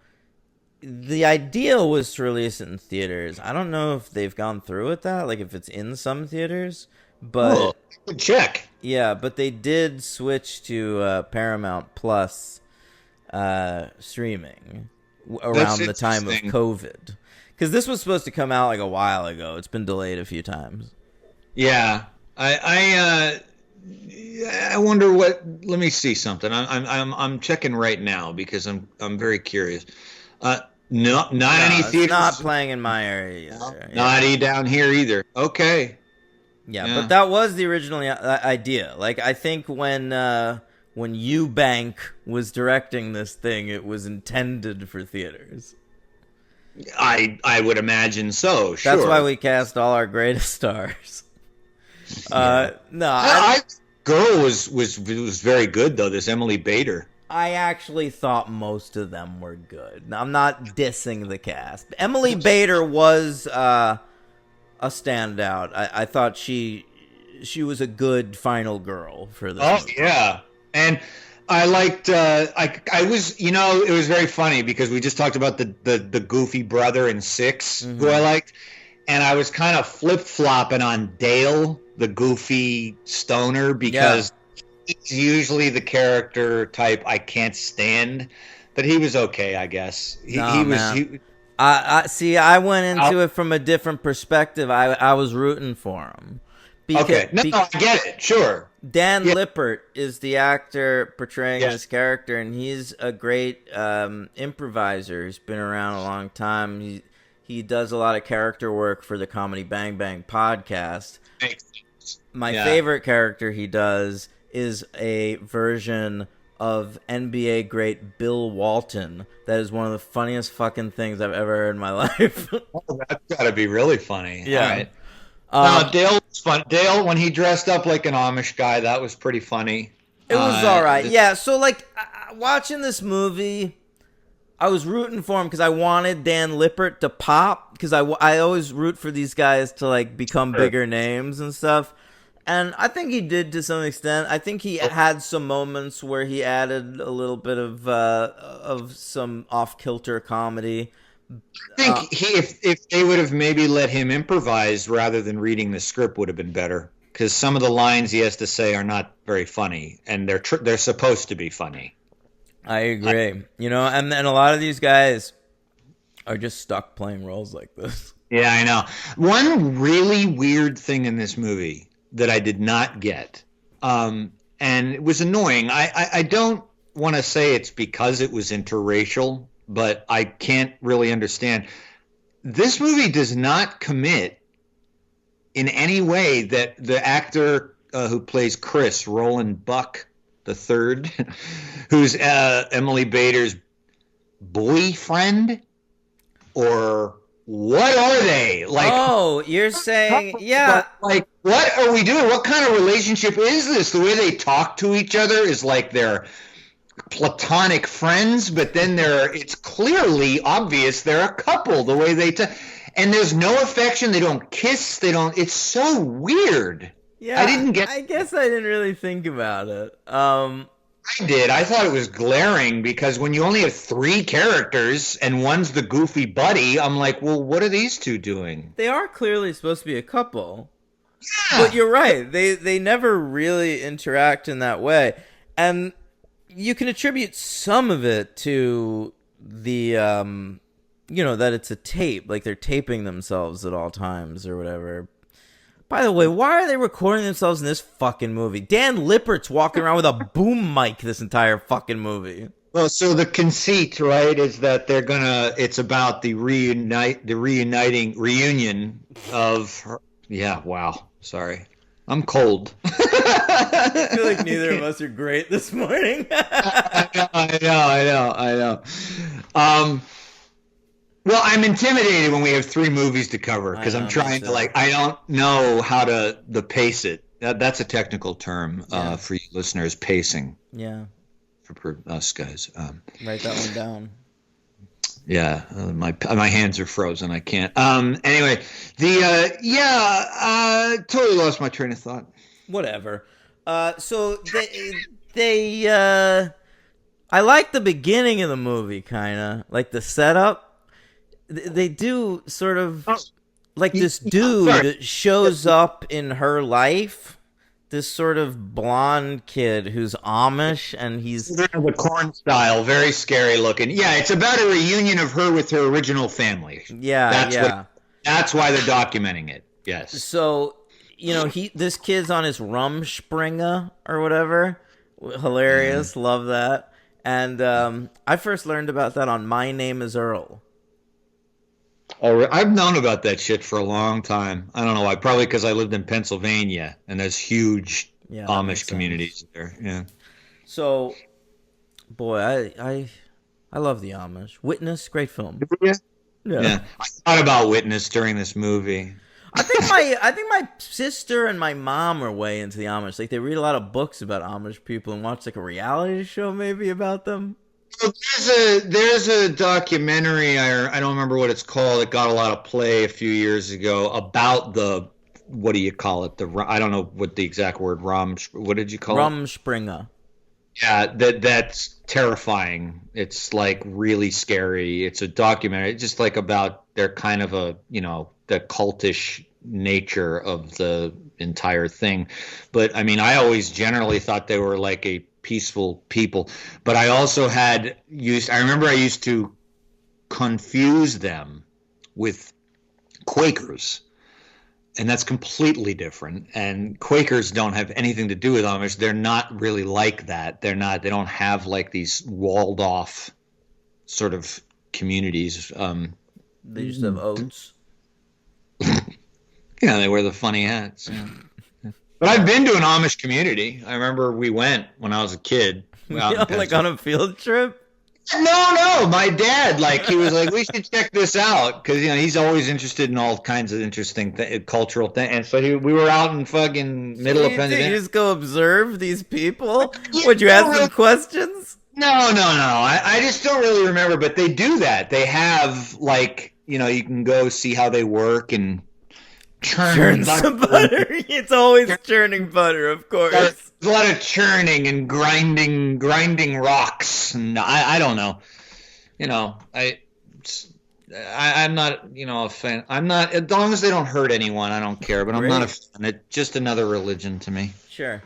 the idea was to release it in theaters. I don't know if they've gone through with that, like if it's in some theaters, but
check.
Yeah, but they did switch to Paramount Plus streaming around the time of COVID. Because this was supposed to come out like a while ago. It's been delayed a few times. Yeah.
I wonder what. Let me see something. I'm checking right now because I'm very curious. No, any theaters.
It's not playing in my area either.
Not down here either. Okay.
Yeah, but that was the original idea. Like, I think when Eubank was directing this thing, it was intended for theaters.
I would imagine so. Sure.
That's why we cast all our greatest stars. No,
girl was very good though. This Emily Bader.
I actually thought most of them were good. I'm not dissing the cast. Emily Bader was a standout. I thought she was a good final girl for this.
Oh
movie.
yeah, and I liked. I was, it was very funny because we just talked about the goofy brother in 6 who I liked, and I was kind of flip flopping on Dale, the goofy stoner, because he's usually the character type I can't stand. But he was okay, I guess. He was.
I see. I went into it from a different perspective. I was rooting for him.
Okay, no, I get it. Sure.
Dan Lippert is the actor portraying this character, and he's a great improviser. He's been around a long time. He does a lot of character work for the Comedy Bang Bang podcast. My favorite character he does is a version of NBA great Bill Walton. That is one of the funniest fucking things I've ever heard in my life.
Oh, that's got to be really funny.
Yeah.
All right. No, Dale was fun. Dale, when he dressed up like an Amish guy, that was pretty funny.
It was all right. Yeah, so, like, watching this movie, I was rooting for him because I wanted Dan Lippert to pop, because I always root for these guys to, like, become bigger names and stuff. And I think he did to some extent. I think he had some moments where he added a little bit of some off-kilter comedy.
I think if they would have maybe let him improvise rather than reading the script would have been better, because some of the lines he has to say are not very funny, and they're supposed to be funny.
I agree. And a lot of these guys are just stuck playing roles like this.
Yeah, I know. One really weird thing in this movie that I did not get, and it was annoying. I don't want to say it's because it was interracial, but I can't really understand. This movie does not commit in any way that the actor who plays Chris, Roland Buck III, who's Emily Bader's boyfriend, or what are they? Like,
oh, you're saying, yeah.
Like, what are we doing? What kind of relationship is this? The way they talk to each other is like they're platonic friends, but then it's clearly obvious they're a couple, the way they and there's no affection, they don't kiss, it's so weird.
Yeah, I guess I didn't really think about it.
I did. I thought it was glaring because when you only have 3 characters and one's the goofy buddy, I'm like, well, what are these two doing?
They are clearly supposed to be a couple. Yeah. But you're right. They never really interact in that way. And you can attribute some of it to the, that it's a tape. Like, they're taping themselves at all times or whatever. By the way, why are they recording themselves in this fucking movie? Dan Lippert's walking around with a boom mic this entire fucking movie.
Well, so the conceit, right, is that it's about the reunion of her. Yeah, wow. Sorry. I'm cold.
I feel like neither of us are great this morning.
I know. Well, I'm intimidated when we have 3 movies to cover because I'm trying to I don't know how to pace it. That's a technical term for you listeners, pacing.
Yeah.
For us guys.
Write that one down.
Yeah, my hands are frozen. I can't. Anyway, totally lost my train of thought.
Whatever. So they I like the beginning of the movie, kind of like the setup. They do sort of like this dude shows up in her life. This sort of blonde kid who's Amish, and he's
the corn style, very scary looking. Yeah, it's about a reunion of her with her original family.
Yeah,
that's why they're documenting it. Yes.
So, this kid's on his Rumspringa or whatever. Hilarious, love that. And I first learned about that on My Name Is Earl.
Oh, I've known about that shit for a long time. I don't know why. Probably because I lived in Pennsylvania and there's huge
Yeah, that makes
Amish
sense.
communities there. Yeah.
So, boy, I love the Amish. Witness, great film.
Yeah.
Yeah.
Yeah. I thought about Witness during this movie.
I think my sister and my mom are way into the Amish. Like they read a lot of books about Amish people and watch like a reality show maybe about them.
So there's a documentary. I don't remember what it's called. It got a lot of play a few years ago about the what do you call it? I don't know what the exact word Ram. What did you call it?
Rumspringa.
Yeah, that's terrifying. It's like really scary. It's a documentary. It's just like about their kind of the cultish nature of the entire thing. But I mean, I always generally thought they were like a peaceful people. But I remember I used to confuse them with Quakers, and that's completely different. And Quakers don't have anything to do with Amish. They're not really like that. They don't have like these walled off sort of communities.
They used to have oats.
Yeah, they wear the funny hats. Yeah. But I've been to an Amish community. I remember we went when I was a kid. Out in
Like on
Pennsylvania.
a field trip.
No. My dad, like, he was like, we should check this out because he's always interested in all kinds of interesting cultural things. And so we were out in fucking middle of
You
Pennsylvania.
just go observe these people?
Yeah,
Would you
no,
ask
really.
them questions?
No. I just don't really remember, but they do that. They have like, you can go see how they work and churn
Churn some butter. It's always churning butter, of course.
There's a lot of churning and grinding rocks, and I don't know. I'm not, a fan. I'm not, as long as they don't hurt anyone, I don't care. But I'm not a
Great.
fan. It's just another religion to me.
Sure.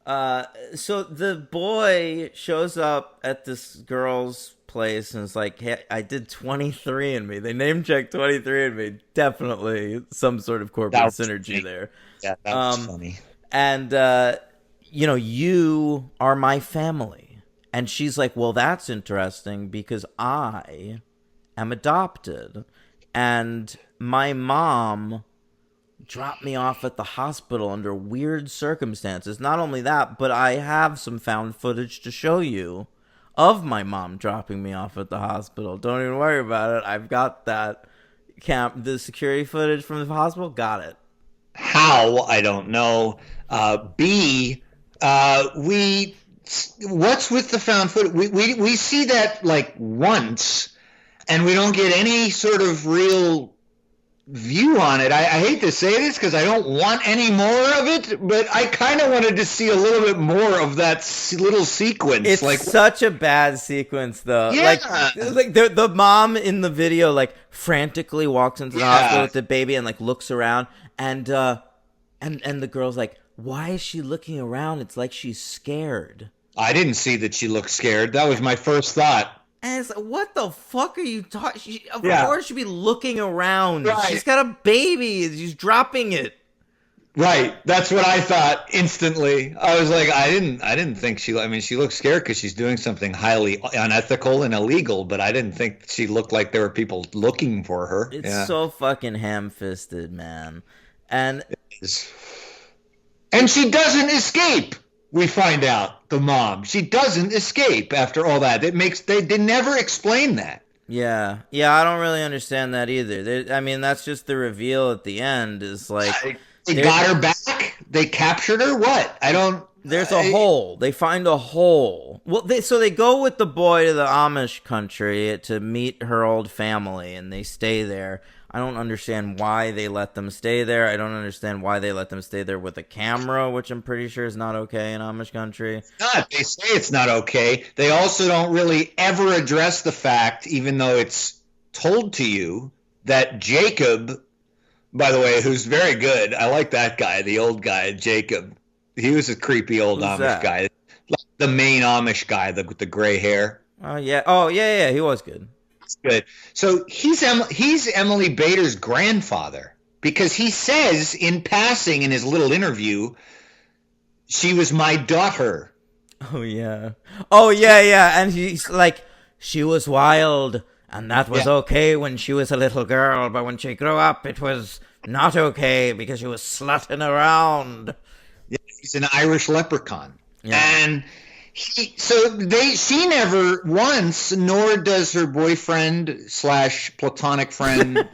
So the boy shows up at this girl's place and is like, "Hey, I did 23andMe. They name checked 23andMe. Definitely some sort of corporate
That was
synergy
funny.
there."
Yeah, that was funny.
And you are my family. And she's like, "Well, that's interesting because I am adopted, and my mom dropped me off at the hospital under weird circumstances. Not only that, but I have some found footage to show you of my mom dropping me off at the hospital. Don't even worry about it. I've got that the security footage from the hospital. Got it."
How, I don't know. B, what's with the found footage? We see that like once, and we don't get any sort of real view on it. I hate to say this because I don't want any more of it, but I kind of wanted to see a little bit more of that little sequence.
It's
like,
such a bad sequence, though.
Yeah.
Like the mom in the video, like frantically walks into the hospital with the baby and like looks around, and the girl's like, "Why is she looking around? It's like she's scared."
I didn't see that she looked scared. That was my first thought.
And it's like, what the fuck are you talking? Of
Yeah.
course, she'd be looking around.
Right.
She's got a baby. She's dropping it.
Right, that's what I thought instantly. I was like, I didn't think she. I mean, she looked scared because she's doing something highly unethical and illegal. But I didn't think she looked like there were people looking for her.
It's so fucking ham-fisted, man. And
And she doesn't escape. We find out the mom. She doesn't escape after all that. They never explain that.
yeah, I don't really understand that either. I mean, that's just the reveal at the end. Is like
They got her back. They captured her. What? I don't.
there's a hole. They find a hole. Well, they go with the boy to the Amish country to meet her old family, and they stay there. I don't understand why they let them stay there. I don't understand why they let them stay there with a camera, which I'm pretty sure is not okay in Amish country.
Not. They say it's not okay. They also don't really ever address the fact, even though it's told to you, that Jacob, by the way, who's very good. I like that guy, the old guy, Jacob. He was a creepy old
Who's
Amish
that?
guy. Like the main Amish guy with the gray hair.
Oh yeah, he was good.
Good. So he's Emily Bader's grandfather because he says in passing in his little interview, she was my daughter.
Oh yeah, and he's like, she was wild And that was okay when she was a little girl, but when she grew up, it was not okay because she was slutting around.
Yeah, he's an Irish leprechaun.
Yeah.
And she never once, nor does her boyfriend / platonic friend,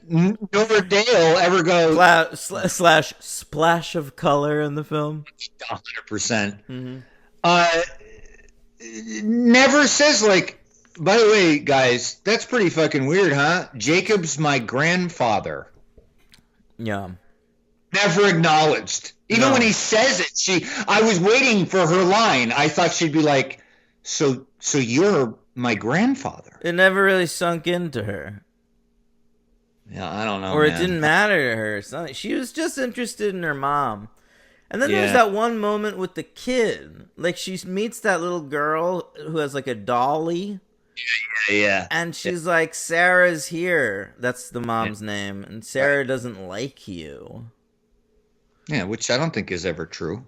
nor Dale ever go
slash splash of color in the film.
100%. Never says like, by the way, guys, that's pretty fucking weird, huh? Jacob's my grandfather.
Yeah.
Never acknowledged. Even when he says it, I was waiting for her line. I thought she'd be like, so you're my grandfather.
It never really sunk into her.
Yeah, I don't know.
Or it didn't matter to her. She was just interested in her mom. And then there's that one moment with the kid. Like, she meets that little girl who has, like, a dolly.
Yeah.
And she's like, Sarah's here. That's the mom's name. And Sarah doesn't like you.
Yeah, which I don't think is ever true.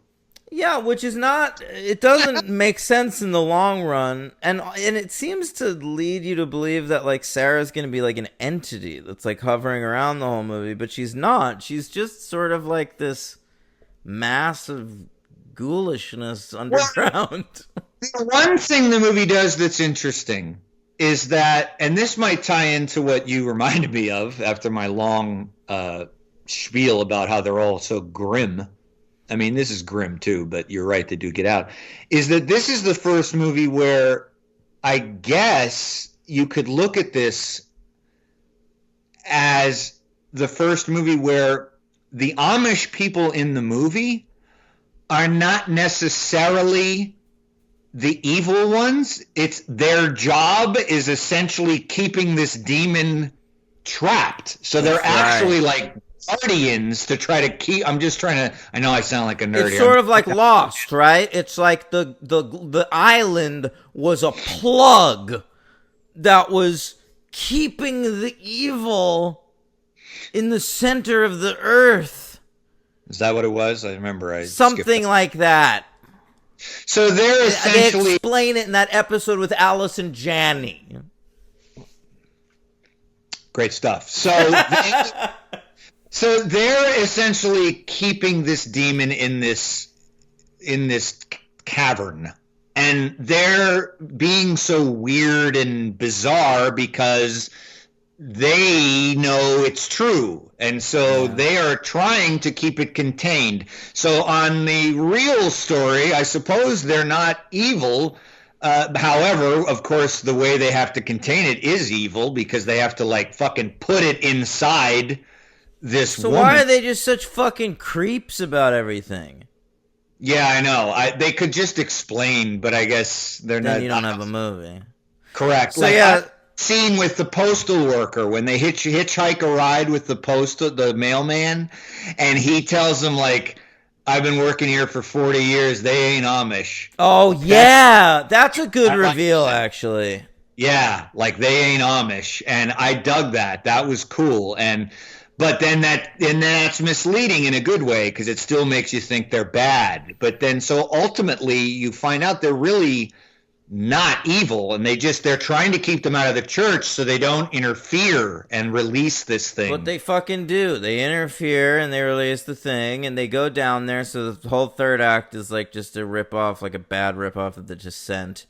Yeah, which is not... It doesn't make sense in the long run. And it seems to lead you to believe that, like, Sarah's going to be, like, an entity that's, like, hovering around the whole movie. But she's not. She's just sort of like this massive ghoulishness underground.
The one thing the movie does that's interesting is that, and this might tie into what you reminded me of after my long spiel about how they're all so grim. I mean, this is grim too, but you're right, they do get out. Is that this is the first movie where I guess you could look at this as the first movie where the Amish people in the movie are not necessarily the evil ones. It's their job is essentially keeping this demon trapped. So they're actually like guardians to try to keep. I'm just trying to. I know I sound like a nerd.
It's sort of like Lost, right? It's like the island was a plug that was keeping the evil in the center of the earth.
Is that what it was? I remember.
Something like that.
So they're essentially...
They explain it in that episode with Alice and Janney.
Great stuff. So they're essentially keeping this demon in this cavern. And they're being so weird and bizarre because they know it's true. And so they are trying to keep it contained. So on the real story, I suppose they're not evil. However, of course, the way they have to contain it is evil because they have to like fucking put it inside this woman.
So why are they just such fucking creeps about everything?
Yeah, I know. They could just explain, but I guess they're not.
Then you don't have a movie.
Correct.
So yeah.
Scene with the postal worker when they hitchhike a ride with the mailman, and he tells them like, "I've been working here for 40 years. They ain't Amish."
Oh yeah, that's a good reveal, actually.
Yeah, like they ain't Amish, and I dug that. That was cool, but then that's misleading in a good way because it still makes you think they're bad. But then so ultimately you find out they're really not evil, and they're trying to keep them out of the church so they don't interfere and release this thing.
What they fucking do. They interfere and they release the thing, and they go down there, so the whole third act is like just a ripoff, like a bad ripoff of The Descent.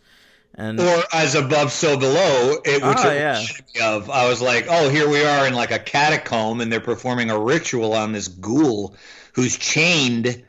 Or As Above, So Below, of. I was like, oh, here we are in like a catacomb, and they're performing a ritual on this ghoul who's chained.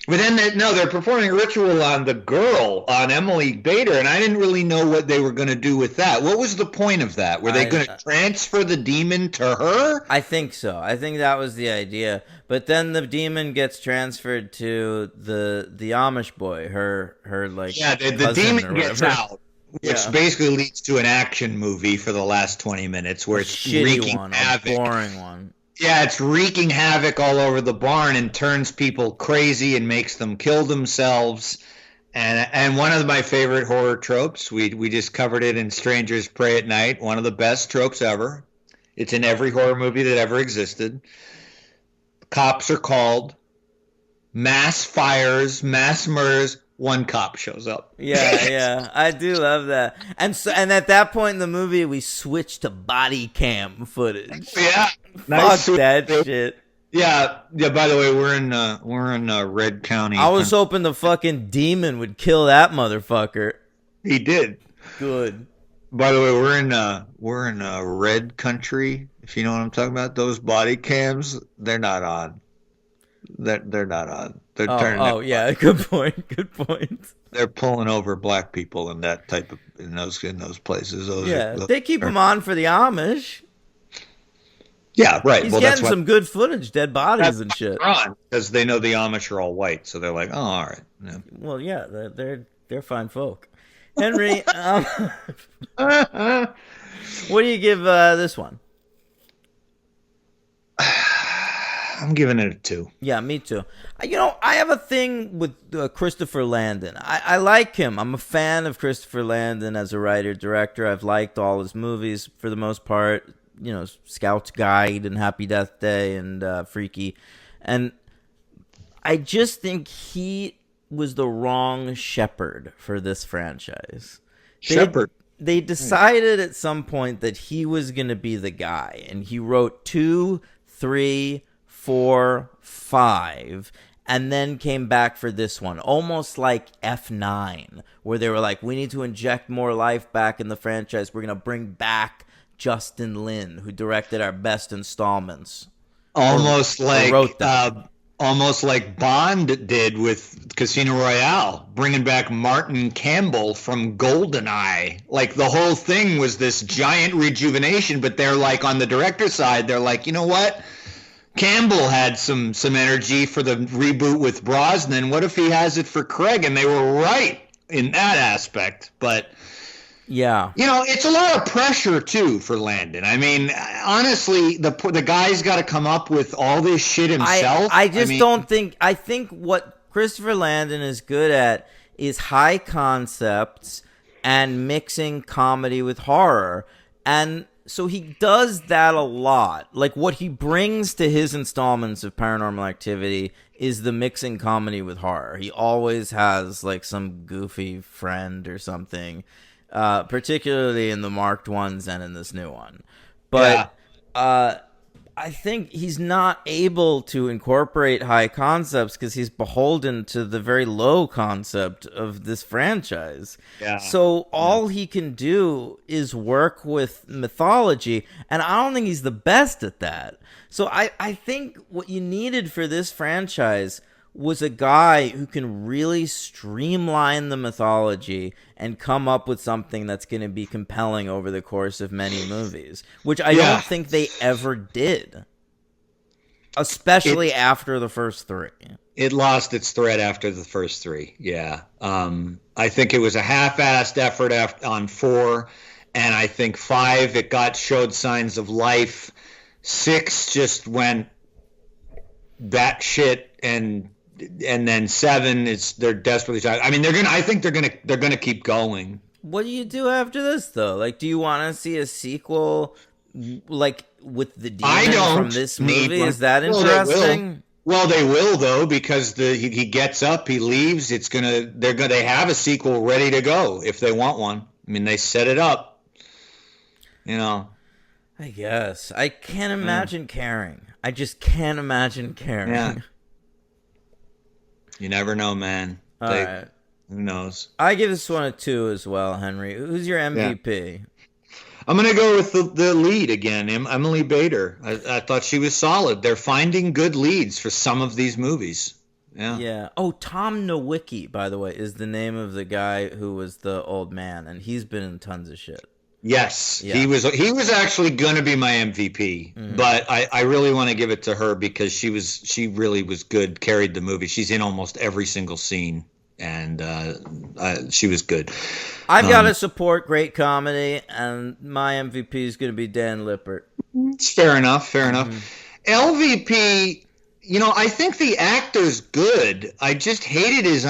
But then, they're performing a ritual on the girl, on Emily Bader, and I didn't really know what they were going to do with that. What was the point of that? Were they going to transfer the demon to her?
I think so. I think that was the idea. But then the demon gets transferred to the Amish boy, her like
the demon gets out, which basically leads to an action movie for the last 20 minutes where it's wreaking havoc.
A boring one.
Yeah, it's wreaking havoc all over the barn and turns people crazy and makes them kill themselves. And one of my favorite horror tropes, we just covered it in Strangers Pray at Night, one of the best tropes ever. It's in every horror movie that ever existed. Cops are called. Mass fires, mass murders. one cop shows up.
Yeah, I do love that. And at that point in the movie, we switch to body cam footage.
Yeah,
Fuck that shit.
Yeah. By the way, we're in Red County.
I was hoping the fucking demon would kill that motherfucker.
He did.
Good.
By the way, we're in red country. If you know what I'm talking about, those body cams, they're not on. They're not on. They're turning.
Oh yeah, good point. Good point.
They're pulling over black people in that type of in those places.
They keep them on for the Amish.
Yeah, right.
He's getting some good footage, dead bodies and shit.
Because they know the Amish are all white, so they're like, oh, all right. Yeah.
Well, yeah, they're fine folk. Henry, what do you give this one?
I'm giving it a 2.
Yeah, me too. I have a thing with Christopher Landon. I like him. I'm a fan of Christopher Landon as a writer-director. I've liked all his movies for the most part. Scout's Guide and Happy Death Day and Freaky. And I just think he was the wrong shepherd for this franchise. They decided at some point that he was going to be the guy, and he wrote 2, 3, 4, 5, and then came back for this one, almost like F9, where they were like, we need to inject more life back in the franchise. We're going to bring back Justin Lin, who directed our best installments.
Almost like Bond did with Casino Royale, bringing back Martin Campbell from GoldenEye. Like, the whole thing was this giant rejuvenation, but they're like, on the director's side, they're like, you know what? Campbell had some energy for the reboot with Brosnan. What if he has it for Craig? And they were right in that aspect. But
yeah,
it's a lot of pressure too for Landon. I mean, honestly, the guy's got to come up with all this shit himself.
I think what Christopher Landon is good at is high concepts and mixing comedy with horror. And so he does that a lot. Like, what he brings to his installments of Paranormal Activity is the mixing comedy with horror. He always has like some goofy friend or something. Particularly in the marked ones and in this new one. But I think he's not able to incorporate high concepts because he's beholden to the very low concept of this franchise.
Yeah.
So all he can do is work with mythology, and I don't think he's the best at that. So I think what you needed for this franchise was a guy who can really streamline the mythology and come up with something that's going to be compelling over the course of many movies, which I don't think they ever did, especially after the first 3.
It lost its thread after the first 3, yeah. I think it was a half-assed effort on 4, and I think 5, it showed signs of life. 6 just went batshit, and then 7, they're desperately trying. I mean, I think they're gonna keep going.
What do you do after this, though? Like, do you want to see a sequel, like with the demon from this movie? Is that interesting?
Well, they will though, because he gets up, he leaves. They have a sequel ready to go if they want one. I mean, they set it up.
I guess I can't imagine caring. I just can't imagine caring.
Yeah. You never know, man.
All right.
Who knows?
I give this one a 2 as well, Henry. Who's your MVP?
Yeah. I'm going to go with the lead again, Emily Bader. I thought she was solid. They're finding good leads for some of these movies. Yeah.
Yeah. Oh, Tom Nowicki, by the way, is the name of the guy who was the old man, and he's been in tons of shit.
Yes, yeah. He was actually going to be my MVP, but I really want to give it to her because she really was good, carried the movie. She's in almost every single scene, and she was good.
I've got to support great comedy, and my MVP is going to be Dan Lippert.
It's fair enough. LVP, I think the actor's good. I just hated his they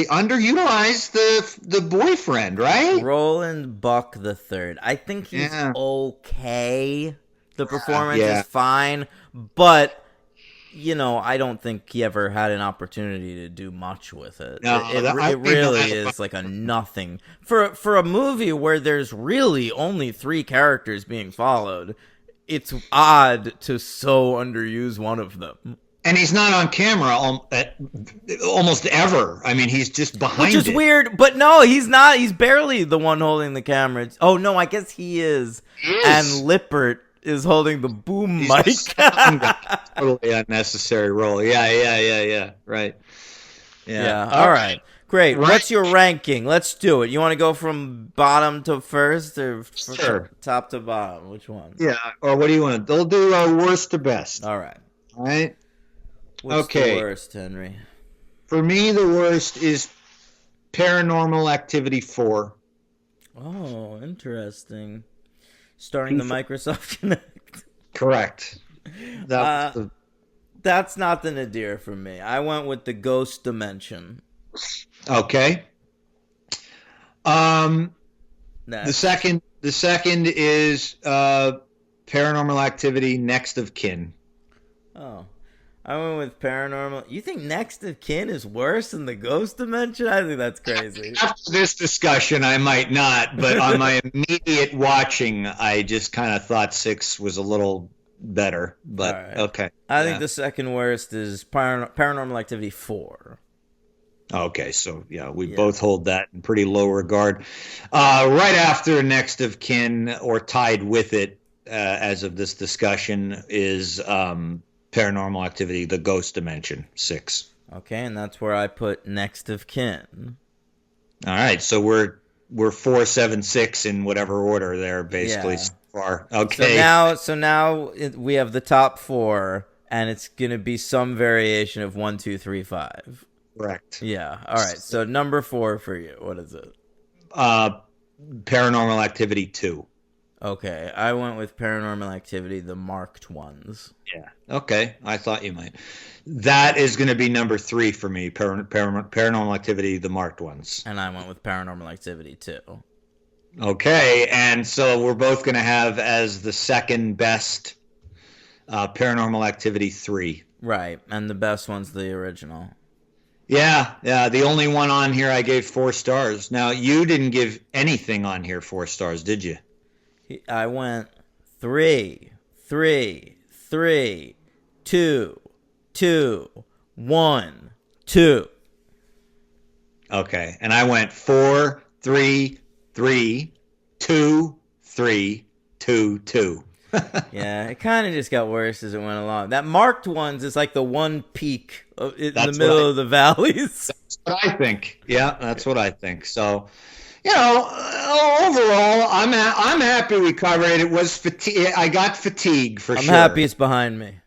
underutilized the boyfriend, right?
Roland Buck III. I think he's okay. The performance is fine, but I don't think he ever had an opportunity to do much with it.
No,
It really is like a nothing for a movie where there's really only 3 characters being followed. It's odd to so underuse one of them.
And he's not on camera almost ever. I mean, he's just behind
Which is
it.
weird, but no, he's not. He's barely the one holding the camera. Oh, no, I guess he is.
He is.
And Lippert is holding the boom mic.
Totally unnecessary role. Yeah. Right.
Yeah. All right. Great. Right. What's your ranking? Let's do it. You want to go from bottom to first or
sure.
Top to bottom? Which one?
Yeah. Or what do you want to do? They'll do worst to best.
All right.
All right.
What's the worst, Henry?
For me, the worst is Paranormal Activity 4.
Oh, interesting. Starring the Microsoft Kinect.
Correct.
That's not the nadir for me. I went with the Ghost Dimension.
Okay.
Next.
The second is Paranormal Activity Next of Kin.
Oh. I went with Paranormal. You think Next of Kin is worse than the Ghost Dimension? I think that's crazy.
After this discussion, I might not, but on my immediate watching, I just kind of thought 6 was a little better. But
right.
Okay.
I think the second worst is Paranormal Activity 4.
Okay, so we both hold that in pretty low regard. Right after Next of Kin, or tied with it, as of this discussion, is Paranormal Activity, The Ghost Dimension, 6.
Okay, and that's where I put Next of Kin.
All right, so we're 4, 7, 6 in whatever order there, basically. So far. Okay.
So now we have the top 4, and it's gonna be some variation of 1, 2, 3, 5.
Correct.
Yeah. All right. So number 4 for you. What is it?
Paranormal Activity 2.
Okay, I went with Paranormal Activity, the marked ones.
Yeah. Okay, I thought you might. That is going to be number 3 for me, Paranormal Activity, the marked ones.
And I went with Paranormal Activity 2.
Okay, and so we're both going to have as the second best Paranormal Activity 3.
Right, and the best one's the original.
Yeah, the only one on here I gave 4 stars. Now, you didn't give anything on here 4 stars, did you?
I went 3, 3, 3, 2, 2, 1, 2.
Okay, and I went 4, 3, 3, 2, 3, 2, 2.
Yeah, it kind of just got worse as it went along. That marked ones is like the one peak in the middle of the valleys.
That's what I think. Yeah, that's what I think. So, overall, I'm happy we covered it. It was fatigue. I got fatigue for sure.
I'm happy it's behind me.